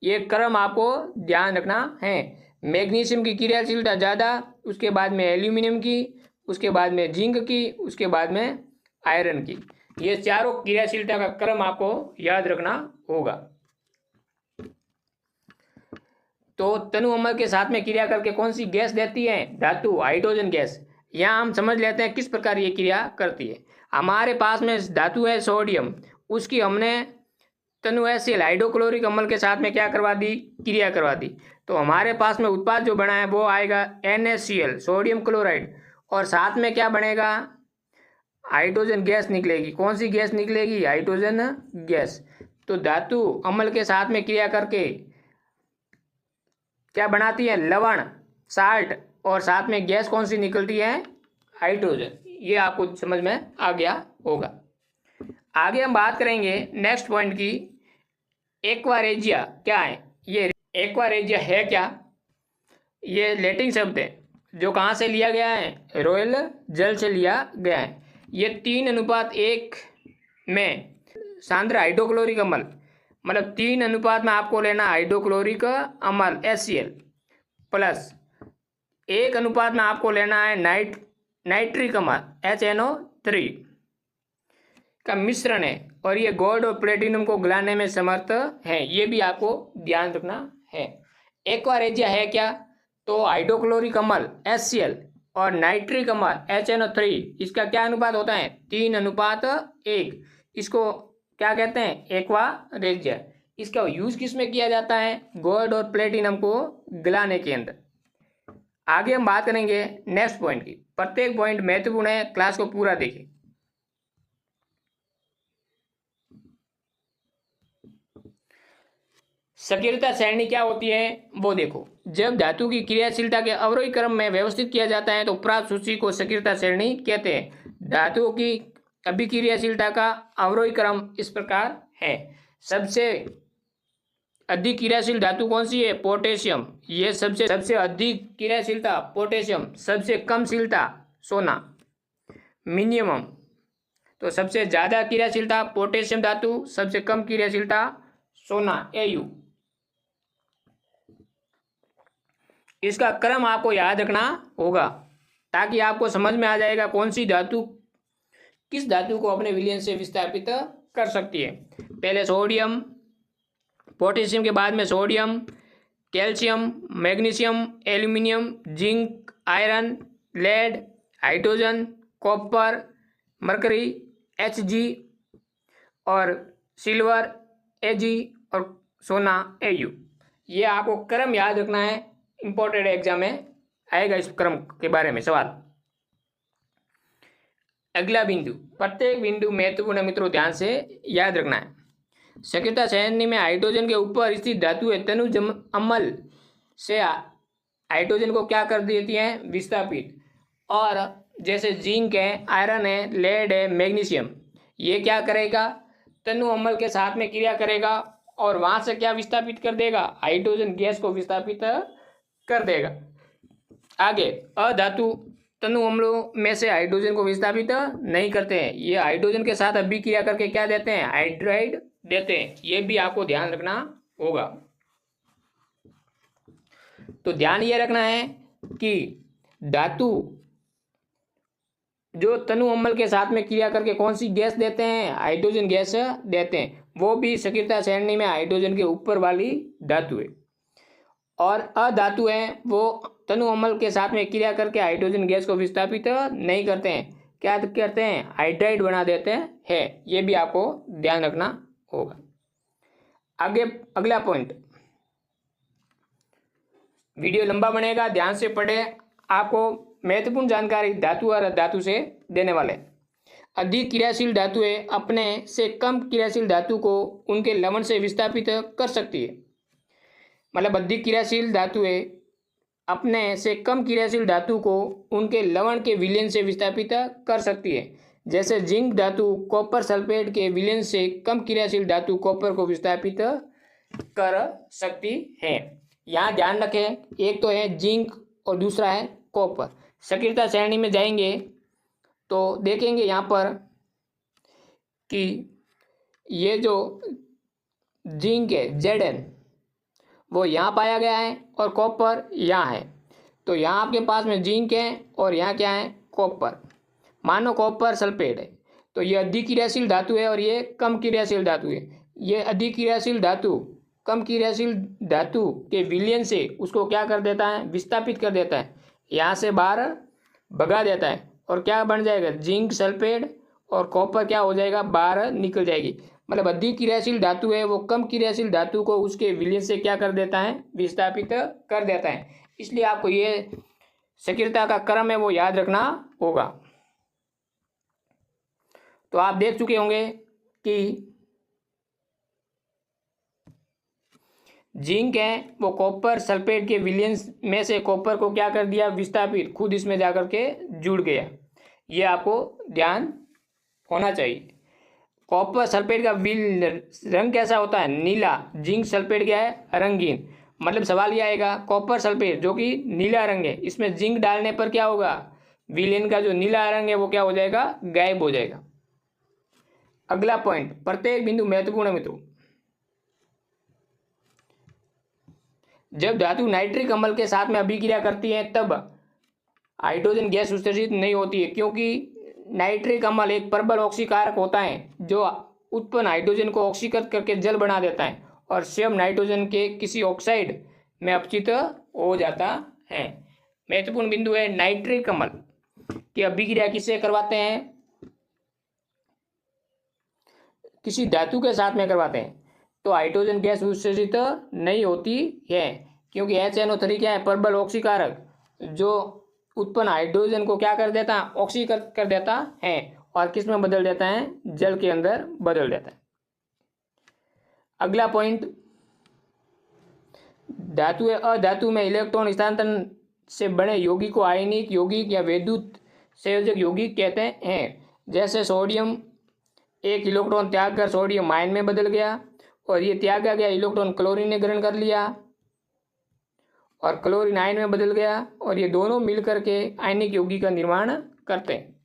ये क्रम आपको ध्यान रखना है। मैग्नीशियम की क्रियाशीलता ज़्यादा, उसके बाद में एल्यूमिनियम की, उसके बाद में जिंक की, उसके बाद में आयरन की। ये चारों क्रियाशीलता का क्रम आपको याद रखना होगा। तो तनु अम्ल के साथ में क्रिया करके कौन सी गैस देती है? धातु हाइड्रोजन गैस। यहाँ हम समझ लेते हैं किस प्रकार ये क्रिया करती है। हमारे पास में धातु है सोडियम, उसकी हमने तनु HCl हाइड्रोक्लोरिक अम्ल के साथ में क्या करवा दी? क्रिया करवा दी। तो हमारे पास में उत्पाद जो बना है वो आएगा NaCl, सोडियम क्लोराइड। और साथ में क्या बनेगा? हाइड्रोजन गैस निकलेगी। कौन सी गैस निकलेगी? Hydrogen gas. तो धातु अम्ल के साथ में क्रिया करके क्या बनाती है? लवण, साल्ट, और साथ में गैस कौन सी निकलती है? हाइड्रोजन। ये आपको समझ में आ गया होगा। आगे हम बात करेंगे नेक्स्ट पॉइंट की। एक्वारेजिया क्या है? ये एक्वारेजिया है क्या? ये लैटिन शब्द है जो कहाँ से लिया गया है? रॉयल जल से लिया गया है। ये 3:1 में सांद्र हाइड्रोक्लोरिक अम्ल, मतलब 3 अनुपात में आपको लेना हाइड्रोक्लोरिक अम्ल HCl प्लस 1 अनुपात में आपको लेना है नाइट्रिक अम्ल HNO3 का मिश्रण है। और ये गोल्ड और प्लेटिनम को गलाने में समर्थ है। ये भी आपको ध्यान रखना है। एक्वारेजिया है क्या? तो हाइड्रोक्लोरिक अम्ल HCl और नाइट्रिक अम्ल HNO3, इसका क्या अनुपात होता है? 3:1। इसको क्या कहते हैं? एक्वारेजिया। इसका यूज किस में किया जाता है? गोल्ड और प्लेटिनम को गलाने के अंदर। आगे हम बात करेंगे नेक्स्ट पॉइंट की। प्रत्येक पॉइंट महत्वपूर्ण है, क्लास को पूरा देखें। सक्रियता श्रेणी क्या होती है वो देखो। जब धातु की क्रियाशीलता के अवरोही क्रम में व्यवस्थित किया जाता है तो प्राप्त सूची को सक्रियता श्रेणी कहते हैं। धातुओं की अभिक्रियाशीलता का अवरोही क्रम इस प्रकार है। सबसे अधिक क्रियाशील धातु कौन सी है? पोटेशियम। ये सबसे अधिक क्रियाशीलता पोटेशियम। सबसे कम शीलता सोना, मिनिमम। तो सबसे ज्यादा क्रियाशीलता पोटेशियम धातु, सबसे कम क्रियाशीलता सोना Au। इसका क्रम आपको याद रखना होगा ताकि आपको समझ में आ जाएगा कौन सी धातु किस धातु को अपने विलयन से विस्थापित कर सकती है। पहले सोडियम, पोटेशियम के बाद में sodium, calcium, magnesium, aluminium, zinc, iron, lead, hydrogen, copper, mercury Hg और सिल्वर Ag और सोना Au। ये आपको क्रम याद रखना है। इंपॉर्टेंट एग्जाम में आएगा इस क्रम के बारे में सवाल। अगला बिंदु, प्रत्येक बिंदु महत्वपूर्ण है मित्रों, ध्यान से याद रखना है। सक्रियता श्रेणी में हाइड्रोजन के ऊपर स्थित धातु है तनु अम्ल से हाइड्रोजन को क्या कर देती हैं, विस्थापित। और जैसे जिंक है, आयरन है, लेड है, मैग्नीशियम, ये क्या करेगा, तनु अम्ल के साथ में क्रिया करेगा और वहां से क्या विस्थापित कर देगा, हाइड्रोजन गैस को विस्थापित कर देगा। आगे अधातु तनु अम्लों में से हाइड्रोजन को विस्थापित नहीं करते हैं, ये हाइड्रोजन के साथ अभिक्रिया करके क्या देते हैं, हाइड्राइड देते हैं। ये भी आपको ध्यान रखना होगा। तो ध्यान ये रखना है कि धातु जो तनु अम्ल के साथ में क्रिया करके कौन सी गैस देते हैं, हाइड्रोजन गैस देते हैं, वो भी सक्रियता श्रेणी में हाइड्रोजन के ऊपर वाली धातु है। और अधातु है वो तनु अम्ल के साथ में क्रिया करके हाइड्रोजन गैस को विस्थापित नहीं करते हैं, क्या करते हैं, हाइड्राइड बना देते हैं। ये भी आपको ध्यान रखना होगा। आगे अगला पॉइंट, वीडियो लंबा बनेगा, ध्यान से पढ़े, आपको महत्वपूर्ण जानकारी धातु और अधातु से देने वाले। अधिक क्रियाशील धातु है अपने से कम क्रियाशील धातु को उनके लवण से विस्थापित कर सकती है। मतलब अधिक क्रियाशील धातु है अपने से कम क्रियाशील धातु को उनके लवण के विलयन से विस्थापित कर सकती है। जैसे जिंक धातु कॉपर सल्फेट के विलयन से कम क्रियाशील धातु कॉपर को विस्थापित कर सकती है। यहाँ ध्यान रखें, एक तो है जिंक और दूसरा है कॉपर। सक्रियता श्रेणी में जाएंगे तो देखेंगे यहाँ पर कि ये जो जिंक है Zn वो यहाँ पाया गया है और कॉपर यहाँ है। तो यहाँ आपके पास में जिंक है और यहाँ क्या है, कॉपर। मानो कॉपर सल्फेट है, तो ये अधिक क्रियाशील धातु है और ये कम क्रियाशील धातु है। ये अधिक क्रियाशील धातु कम क्रियाशील धातु के विलयन से उसको क्या कर देता है, विस्थापित कर देता है, यहाँ से बाहर भगा देता है और क्या बन जाएगा, जिंक सल्फेट, और कॉपर क्या हो जाएगा, बाहर निकल जाएगी। मतलब अधिक क्रियाशील धातु है वो कम क्रियाशील धातु को उसके विलयन से क्या कर देता है, विस्थापित कर देता है। इसलिए आपको ये सक्रियता का क्रम है वो याद रखना होगा। तो आप देख चुके होंगे कि जिंक है वो कॉपर सल्फेट के विलयन में से कॉपर को क्या कर दिया, विस्थापित, खुद इसमें जाकर के जुड़ गया। ये आपको ध्यान होना चाहिए। कॉपर सल्फेट का रंग कैसा होता है, नीला। जिंक सल्फेट क्या है, रंगीन। मतलब सवाल ये आएगा, कॉपर सल्फेट जो कि नीला रंग है, इसमें जिंक डालने पर क्या होगा, विलयन का जो नीला रंग है वो क्या हो जाएगा, गायब हो जाएगा। अगला पॉइंट, प्रत्येक बिंदु महत्वपूर्ण है मित्रों। जब धातु नाइट्रिक अम्ल के साथ में अभिक्रिया करती है तब हाइड्रोजन गैस उत्सर्जित नहीं होती है, क्योंकि नाइट्रिक अम्ल एक प्रबल ऑक्सीकारक होता है जो उत्पन्न हाइड्रोजन को ऑक्सीकृत करके जल बना देता है और स्वयं नाइट्रोजन के किसी ऑक्साइड में अपचित हो जाता है। महत्वपूर्ण बिंदु है, नाइट्रिक अम्ल की अभिक्रिया किससे करवाते हैं, किसी धातु के साथ में करवाते हैं तो हाइड्रोजन गैस उत्सर्जित नहीं होती है, क्योंकि HNO3 क्या है, प्रबल ऑक्सीकारक जो उत्पन्न हाइड्रोजन को क्या कर देता है, ऑक्सीकृत कर देता है और किस में बदल देता है, जल के अंदर बदल देता है। अगला पॉइंट, धातु अधातु में इलेक्ट्रॉन स्थानांतरण से बने यौगिक को आयनिक यौगिक या वैद्युत संयोजक यौगिक कहते हैं। जैसे सोडियम एक इलेक्ट्रॉन त्याग कर सोडियम आयन में बदल गया और ये त्यागा गया इलेक्ट्रॉन क्लोरीन ने ग्रहण कर लिया और क्लोरीन आयन में बदल गया और ये दोनों मिलकर के आयनिक यौगिक का निर्माण करते हैं।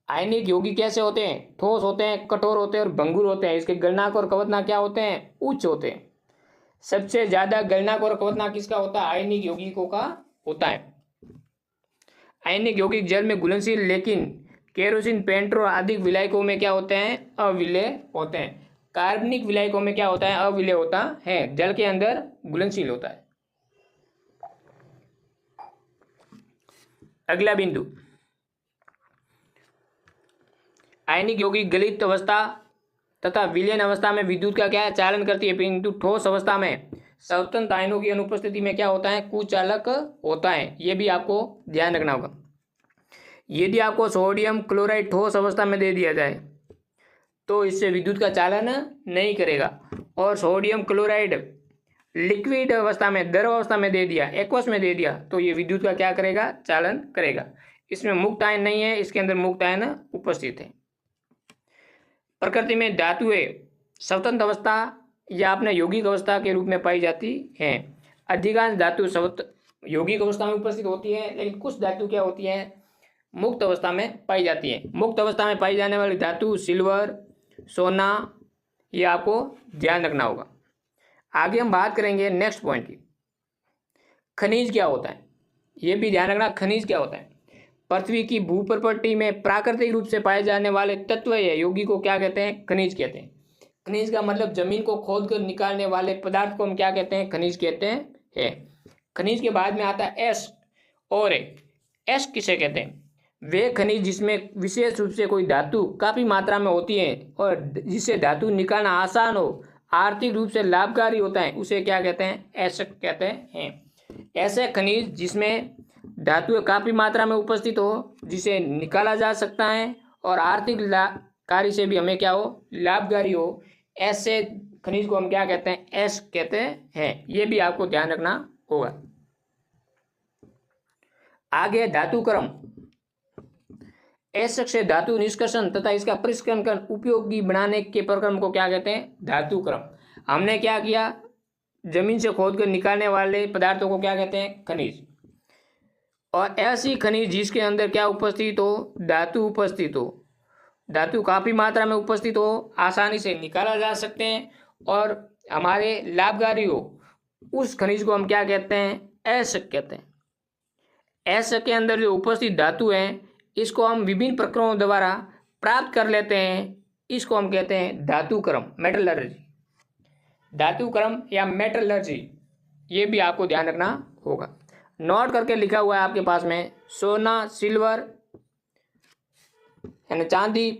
आयनिक यौगिक कैसे होते हैं, ठोस होते हैं, कठोर होते हैं और भंगुर होते हैं। इसके गलनांक और कवचनांक क्या होते हैं, उच्च होते हैं। सबसे ज्यादा गलनांक और कवचनांक किसका होता है, आयनिक यौगिकों का होता है। आयनिक यौगिक जल में घुलनशील लेकिन केरोसिन पेंट्रो आदि विलायकों में क्या होते हैं, अविलेय होते हैं। कार्बनिक विलायकों में क्या होता है, अविलेय होता है, जल के अंदर घुलनशील होता है। अगला बिंदु, आयनिक यौगिक गलित अवस्था तथा विलयन अवस्था में विद्युत का क्या है, चालन करती है, किंतु ठोस अवस्था में स्वतंत्र आयनों की अनुपस्थिति में क्या होता है, कुचालक होता है। ये भी आपको ध्यान रखना होगा। यदि आपको सोडियम क्लोराइड ठोस अवस्था में दे दिया जाए तो इससे विद्युत का चालन नहीं करेगा, और सोडियम क्लोराइड लिक्विड अवस्था में, द्रव अवस्था में दे दिया, एक्वस में दे दिया, तो ये विद्युत का क्या करेगा, चालन करेगा। इसमें मुक्त आयन नहीं है, इसके अंदर मुक्त आयन उपस्थित है। प्रकृति में धातुएं स्वतंत्र अवस्था या अपने यौगिक अवस्था के रूप में पाई जाती हैं। अधिकांश धातु यौगिक अवस्था में उपस्थित होती है, लेकिन कुछ धातु क्या होती है, मुक्त अवस्था में पाई जाती है। मुक्त अवस्था में पाई जाने वाली धातु सिल्वर, सोना, ये आपको ध्यान रखना होगा। आगे हम बात करेंगे नेक्स्ट पॉइंट की, खनिज क्या होता है, ये भी ध्यान रखना। खनिज क्या होता है, पृथ्वी की भूप्रपट्टी में प्राकृतिक रूप से पाए जाने वाले तत्व या यौगिक को क्या कहते हैं, खनिज कहते हैं। खनिज का मतलब जमीन को खोद कर निकालने वाले पदार्थ को हम क्या कहते हैं, खनिज कहते हैं। खनिज के बाद में आता है एस और एस किसे कहते हैं, वे खनिज जिसमें विशेष रूप से कोई धातु काफ़ी मात्रा में होती है और जिससे धातु निकालना आसान हो, आर्थिक रूप से लाभकारी होता है, उसे क्या कहते हैं, ऐसे कहते हैं। ऐसे खनिज जिसमें धातु काफ़ी मात्रा में उपस्थित हो, जिसे निकाला जा सकता है और आर्थिक कार्य से भी हमें क्या हो, लाभकारी हो, ऐसे खनिज को हम क्या कहते हैं, एस कहते हैं। ये भी आपको ध्यान रखना होगा। आगे धातु क्रम, ऐसे से धातु निष्कर्षण तथा इसका परिष्करण कर उपयोगी बनाने के प्रक्रम को क्या कहते हैं, धातु क्रम। हमने क्या किया, जमीन से खोदकर निकालने वाले पदार्थों को क्या कहते हैं, खनिज। और ऐसी खनिज जिसके अंदर क्या उपस्थित हो, धातु उपस्थित हो, धातु काफ़ी मात्रा में उपस्थित हो, आसानी से निकाला जा सकते हैं और हमारे लाभकारी हो, उस खनिज को हम क्या कहते हैं, ऐसे कहते हैं। ऐसे के अंदर जो उपस्थित धातु है, इसको हम विभिन्न प्रक्रियाओं द्वारा प्राप्त कर लेते हैं, इसको हम कहते हैं धातु क्रम, मेटलर्जी। धातु क्रम या मेटलर्जी, ये भी आपको ध्यान रखना होगा। नोट करके लिखा हुआ है आपके पास में, सोना, सिल्वर यानी चांदी,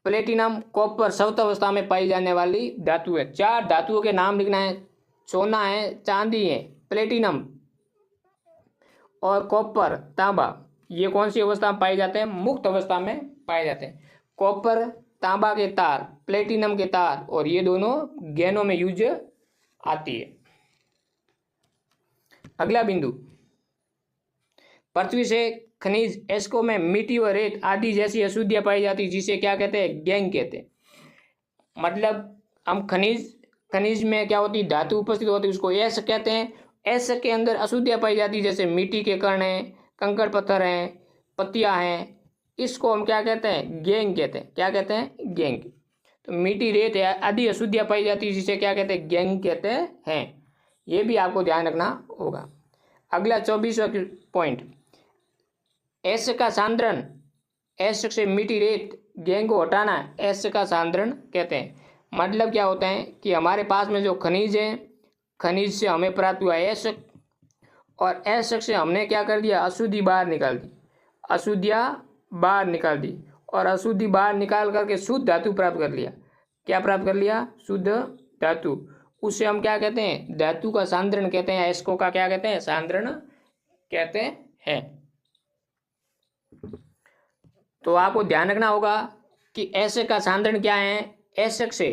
प्लेटिनम, कॉपर स्वतंत्र अवस्था में पाई जाने वाली धातु है। 4 धातुओं के नाम लिखना है, सोना है, चांदी है, प्लेटिनम और कॉपर, तांबा। ये कौन सी अवस्था में पाए जाते हैं, मुक्त अवस्था में पाए जाते हैं। कॉपर तांबा के तार, प्लेटिनम के तार, और ये दोनों गहनों में यूज आती है। अगला बिंदु, पृथ्वी से खनिज एस्को में मिट्टी व रेत आदि जैसी अशुद्धियां पाई जाती, जिसे क्या कहते हैं, गैंग कहते हैं। मतलब हम खनिज में क्या होती, धातु उपस्थित होती, उसको एस कहते हैं। एस के अंदर अशुद्धियां पाई जाती, जैसे मिट्टी के कण हैं, कंकड़ पत्थर हैं, पत्तियां हैं, इसको हम क्या कहते हैं, गैंग कहते हैं। क्या कहते हैं, गैंग। तो मिट्टी, रेत आदि अशुद्धियां पाई जाती है, जिसे क्या कहते हैं, गैंग कहते हैं। ये भी आपको ध्यान रखना होगा। अगला 24वां पॉइंट, एस का सांद्रण, एस से मिट्टी, रेत, गैंग को हटाना, एस का सांद्रण कहते हैं। मतलब क्या होता है कि हमारे पास में जो खनिज है, खनिज से हमें प्राप्त हुआ एस, और एस से हमने क्या कर दिया, अशुद्धि बाहर निकाल दी, अशुद्धियाँ बाहर निकाल दी, और अशुद्धि बाहर निकाल करके शुद्ध धातु प्राप्त कर लिया। क्या प्राप्त कर लिया, शुद्ध धातु। उससे हम क्या कहते हैं, धातु का सांद्रण कहते हैं। एस्को का क्या कहते हैं, सांद्रण कहते हैं। तो आपको ध्यान रखना होगा कि एस का सांद्रण क्या है, एस से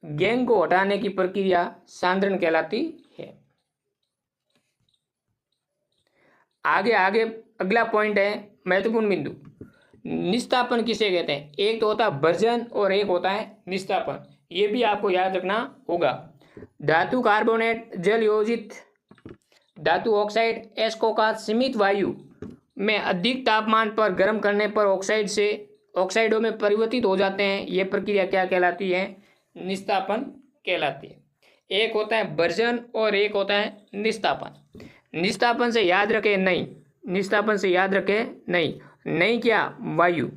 गैंग को हटाने की प्रक्रिया सांद्रण कहलाती है। आगे अगला पॉइंट है महत्वपूर्ण बिंदु, निस्तापन किसे कहते हैं। एक तो होता है भर्जन और एक होता है निस्तापन। ये भी आपको याद रखना होगा। धातु कार्बोनेट, जल योजित धातु ऑक्साइड, एस्को का सीमित वायु में अधिक तापमान पर गर्म करने पर ऑक्साइड से ऑक्साइडों में परिवर्तित हो जाते हैं। ये प्रक्रिया क्या कहलाती है, निस्तापन कहलाती है। एक होता है भर्जन और एक होता है निस्तापन। निस्तापन से याद रखें नहीं, निस्तापन से याद रखें नहीं क्या, वायु।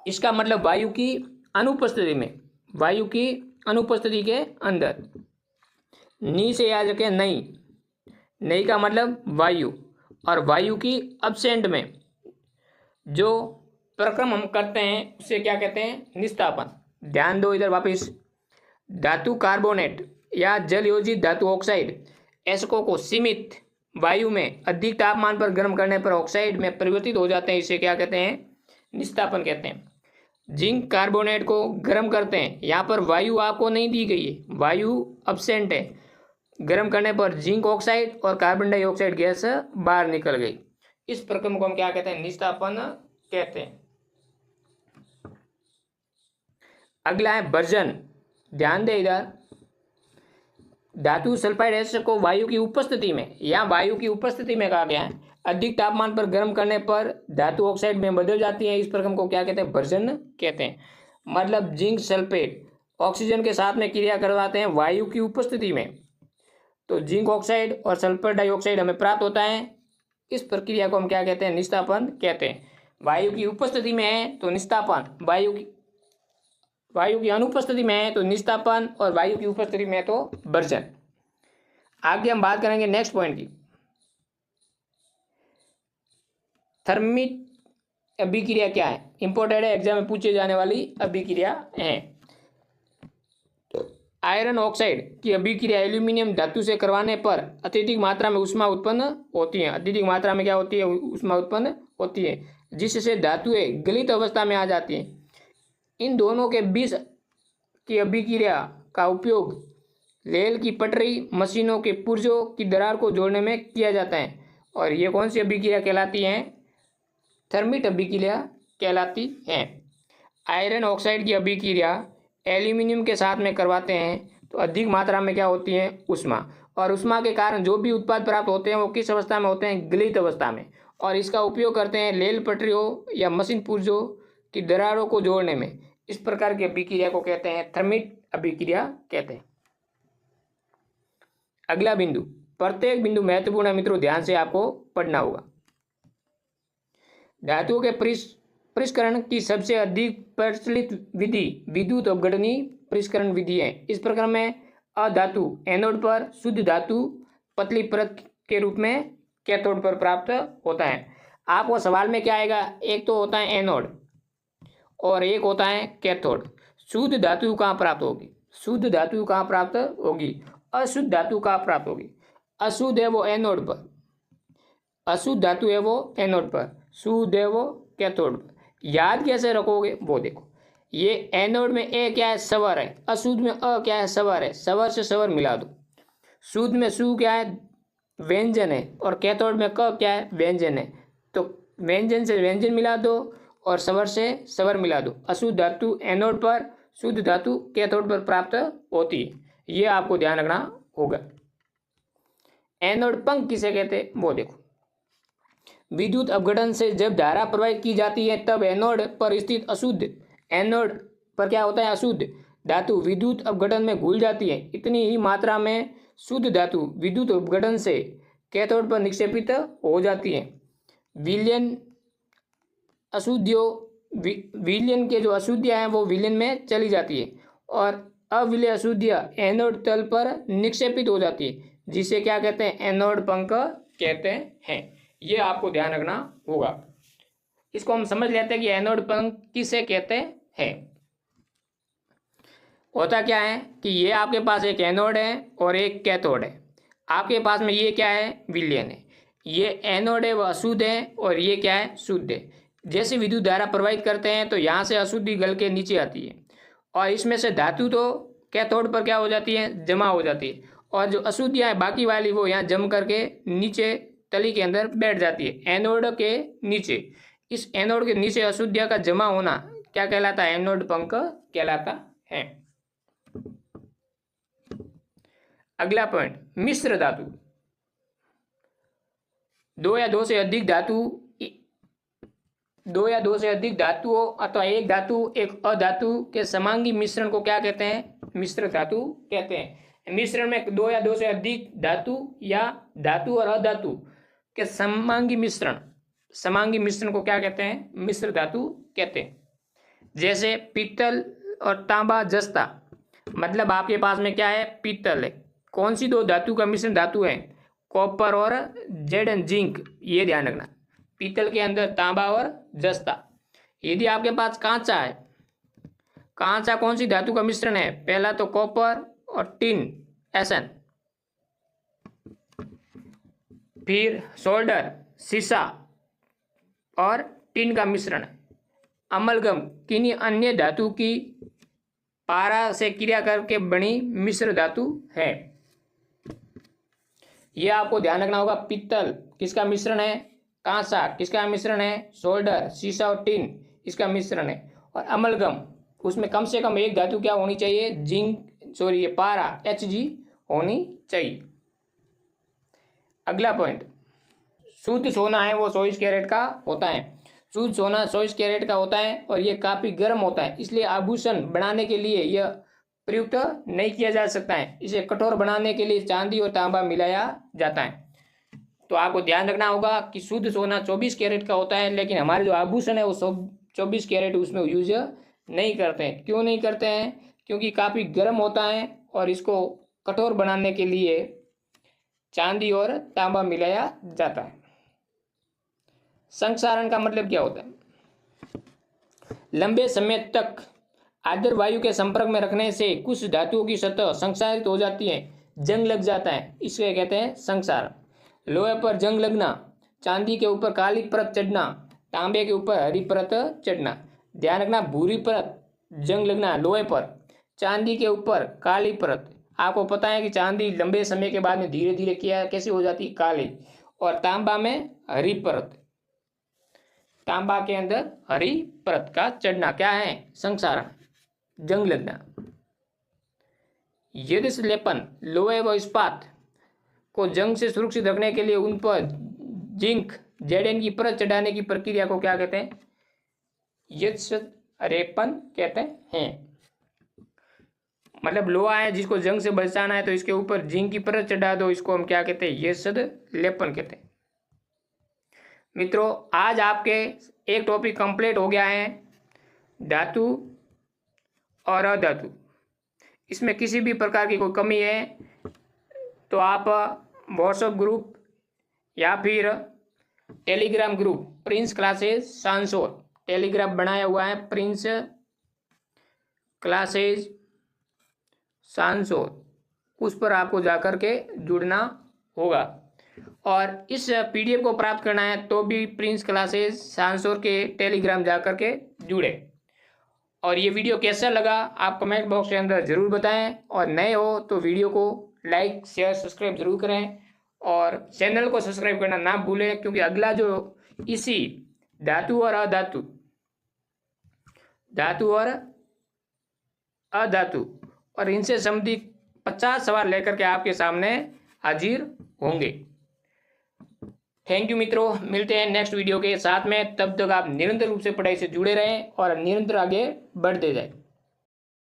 इसका मतलब वायु की अनुपस्थिति में, वायु की अनुपस्थिति के अंदर। नी से याद रखें नहीं का मतलब वायु, और वायु की अब्सेंट में जो प्रक्रम हम करते हैं उसे क्या कहते हैं, निस्तापन। ध्यान दो इधर वापस, धातु कार्बोनेट या जल योजित धातु ऑक्साइड एस्को को सीमित वायु में अधिक तापमान पर गर्म करने पर ऑक्साइड में परिवर्तित हो जाते हैं। इसे क्या कहते हैं? निस्तापन कहते हैं। जिंक कार्बोनेट को गर्म करते हैं। यहाँ पर वायु आपको नहीं दी गई है, वायु अब्सेंट है। गर्म करने पर जिंक ऑक्साइड और कार्बन डाइऑक्साइड गैस बाहर निकल गई। इस प्रक्रिया को हम क्या कहते हैं? निस्तापन कहते हैं। अगला है वर्जन। ध्यान दे इधर, धातु सल्फाइड एसिड को वायु की उपस्थिति में या वायु की उपस्थिति में कहा गया है, अधिक तापमान पर गर्म करने पर धातु ऑक्साइड में बदल जाती है। इस प्रक्रिया को क्या कहते हैं? वर्जन कहते हैं। मतलब जिंक सल्फेट ऑक्सीजन के साथ में क्रिया करवाते हैं वायु की उपस्थिति में, तो जिंक ऑक्साइड और सल्फर डाइऑक्साइड हमें प्राप्त होता है। इस प्रक्रिया को हम क्या कहते हैं? निस्तापन कहते हैं। वायु की उपस्थिति में है तो निस्तापन, वायु की अनुपस्थिति में है तो निस्तापन, और वायु की उपस्थिति में है तो वर्जन। आगे हम बात करेंगे नेक्स्ट पॉइंट की। थर्मिक अभिक्रिया क्या है? इंपॉर्टेंट है, एग्जाम में पूछे जाने वाली अभिक्रिया है। आयरन ऑक्साइड की अभिक्रिया एल्यूमिनियम धातु से करवाने पर अत्यधिक मात्रा में ऊष्मा उत्पन्न होती है। अत्यधिक मात्रा में क्या होती है? ऊष्मा उत्पन्न होती है, जिससे धातुएं गलित अवस्था में आ जाती हैं। इन दोनों के बीच की अभिक्रिया का उपयोग रेल की पटरी, मशीनों के पुर्जों की दरार को जोड़ने में किया जाता है। और ये कौन सी अभिक्रिया कहलाती है? थर्मिक अभिक्रिया कहलाती है। आयरन ऑक्साइड की अभिक्रिया एल्यूमिनियम के साथ में करवाते हैं तो अधिक मात्रा में क्या होती है? ऊष्मा। और ऊष्मा के कारण जो भी उत्पाद प्राप्त होते हैं वो किस अवस्था में होते हैं? गलित अवस्था में। और इसका उपयोग करते हैं रेल पटरियों या मशीन पुर्जों की दरारों को जोड़ने में। इस प्रकार की अभिक्रिया को कहते हैं थर्मिक अभिक्रिया कहते हैं। अगला बिंदु, प्रत्येक बिंदु महत्वपूर्ण है मित्रों, ध्यान से आपको पढ़ना होगा। धातुओं के परिष्करण की सबसे अधिक प्रचलित विधि विद्युत अपघटनी परिष्करण विधि है। इस प्रकार में अधातु एनोड पर, शुद्ध धातु पतली परत के रूप में कैथोड पर प्राप्त होता है। आपको सवाल में क्या आएगा? एक तो होता है एनोड और एक होता है कैथोड। शुद्ध धातु कहाँ प्राप्त होगी? शुद्ध धातु कहाँ प्राप्त होगी? अशुद्ध धातु कहाँ प्राप्त होगी? अशुद्ध है वो एनोड पर, अशुद्ध धातु है वो एनोड पर, शुद्ध है वो कैथोड पर। याद कैसे रखोगे वो देखो। ये एनोड में ए क्या है? स्वर है। अशुद्ध में अ क्या है? स्वर है। स्वर से स्वर मिला दो। शुद्ध में सु क्या है? व्यंजन है। और कैथोड में क क्या है? व्यंजन है। तो व्यंजन से व्यंजन मिला दो और स्वर से स्वर मिला दो। अशुद्ध धातु एनोड पर, शुद्ध धातु कैथोड पर प्राप्त होती है। ये आपको ध्यान रखना होगा। एनोड पंख किसे कहते हैं वो देखो। विद्युत अपघटन से जब धारा प्रवाहित की जाती है तब एनोड पर स्थित अशुद्ध, एनोड पर क्या होता है? अशुद्ध धातु विद्युत अपघटन में घुल जाती है। इतनी ही मात्रा में शुद्ध धातु विद्युत अपघटन से कैथोड पर निक्षेपित हो जाती है। विलयन अशुद्धियों, विलयन के जो अशुद्धियाँ हैं वो विलयन में चली जाती है और अविलय अशुद्धियाँ एनोड तल पर निक्षेपित हो जाती है, जिसे क्या कहते हैं? एनोड पंख कहते हैं। ये आपको ध्यान रखना होगा। इसको हम समझ लेते हैं कि एनोड पंख किसे कहते हैं। होता क्या है कि ये आपके पास एक एनोड है और एक कैथोड है। आपके पास में ये क्या है? विलयन है। ये एनोड है वो अशुद्ध है और ये क्या है? शुद्ध है। जैसे विद्युत धारा प्रवाहित करते हैं तो यहाँ से अशुद्धि गल के नीचे आती है और इसमें से धातु तो कैथोड पर क्या हो जाती है? जमा हो जाती है। और जो अशुद्धियाँ है बाकी वाली वो यहाँ जम करके नीचे तली के अंदर बैठ जाती है, एनोड के नीचे। इस एनोड के नीचे अशुद्धियाँ का जमा होना क्या कहलाता है? एनोड पंख कहलाता है। अगला पॉइंट, मिश्र धातु। दो या दो से अधिक धातुओं अथवा एक धातु एक अधातु के समांगी मिश्रण को क्या कहते हैं? मिश्र धातु कहते हैं। मिश्रण में दो या दो से अधिक धातु या धातु और अधातु के समांगी मिश्रण को क्या कहते हैं? मिश्र धातु कहते हैं। जैसे पीतल और तांबा जस्ता, मतलब आपके पास में क्या है? पीतल है। कौन सी दो धातु का मिश्रण धातु है? कॉपर और जेड एंड जिंक। ये ध्यान रखना, पीतल के अंदर तांबा और जस्ता। यदि आपके पास कांचा है, कांचा कौन सी धातु का मिश्रण है? पहला तो कॉपर और टिन, एसन। फिर सोल्डर सीसा और टिन का मिश्रण। अमलगम किन्हीं अन्य धातु की पारा से क्रिया करके बनी मिश्र धातु है। यह आपको ध्यान रखना होगा। पित्तल किसका मिश्रण है? कांसा किसका मिश्रण है? सोल्डर सीसा और टिन इसका मिश्रण है। और अमलगम उसमें कम से कम एक धातु क्या होनी चाहिए? ये पारा Hg होनी चाहिए। अगला पॉइंट, शुद्ध सोना है वो 24 कैरेट का होता है। शुद्ध सोना 24 कैरेट का होता है और ये काफी गर्म होता है, इसलिए आभूषण बनाने के लिए यह प्रयुक्त नहीं किया जा सकता है। इसे कठोर बनाने के लिए चांदी और तांबा मिलाया जाता है। तो आपको ध्यान रखना होगा कि शुद्ध सोना 24 कैरेट का होता है, लेकिन हमारे जो आभूषण है वो 24 कैरेट उसमें यूज नहीं करते हैं। क्यों नहीं करते हैं? क्योंकि काफ़ी गर्म होता है और इसको कठोर बनाने के लिए चांदी और तांबा मिलाया जाता है। संक्षारण का मतलब क्या होता है? लंबे समय तक आर्द्र वायु के संपर्क में रखने से कुछ धातुओं की सतह संक्षारित हो जाती है, जंग लग जाता है, इसको कहते हैं संक्षारण। लोहे पर जंग लगना, चांदी के ऊपर काली परत चढ़ना, तांबे के ऊपर हरी परत चढ़ना। ध्यान रखना, भूरी परत जंग लगना लोहे पर, चांदी के ऊपर काली परत। आपको पता है कि चांदी लंबे समय के बाद में धीरे धीरे क्या कैसी हो जाती है? काली। और तांबा में हरी परत, तांबा के अंदर हरी परत का चढ़ना क्या है? संक्षारण, जंग लगना। यदि लेपन लोहे व इस्पात को जंग से सुरक्षित रखने के लिए उन पर जिंक जेडेन की परत चढ़ाने की प्रक्रिया को क्या कहते हैं? यद्रेपन कहते हैं। मतलब लोहा है जिसको जंग से बचाना है तो इसके ऊपर जिंक की परत चढ़ा दो, इसको हम क्या कहते हैं? यद्लेपन कहते हैं। मित्रों, आज आपके एक टॉपिक कंप्लीट हो गया है, धातु और अधातु। इसमें किसी भी प्रकार की कोई कमी है तो आप व्हाट्सएप ग्रुप या फिर टेलीग्राम ग्रुप प्रिंस क्लासेज सांसोर, टेलीग्राम बनाया हुआ है प्रिंस क्लासेज सांसोर, उस पर आपको जाकर के जुड़ना होगा। और इस पीडीएफ को प्राप्त करना है तो भी प्रिंस क्लासेज सांसोर के टेलीग्राम जाकर के जुड़े। और ये वीडियो कैसा लगा आप कमेंट बॉक्स के अंदर ज़रूर बताएं, और नए हो तो वीडियो को लाइक शेयर सब्सक्राइब जरूर करें, और चैनल को सब्सक्राइब करना ना भूलें, क्योंकि अगला जो इसी धातु और अधातु, धातु और अधातु और इनसे संबंधित 50 सवाल लेकर के आपके सामने हाजिर होंगे। थैंक यू मित्रों, मिलते हैं नेक्स्ट वीडियो के साथ में। तब तक आप निरंतर रूप से पढ़ाई से जुड़े रहें और निरंतर आगे बढ़ते जाएं।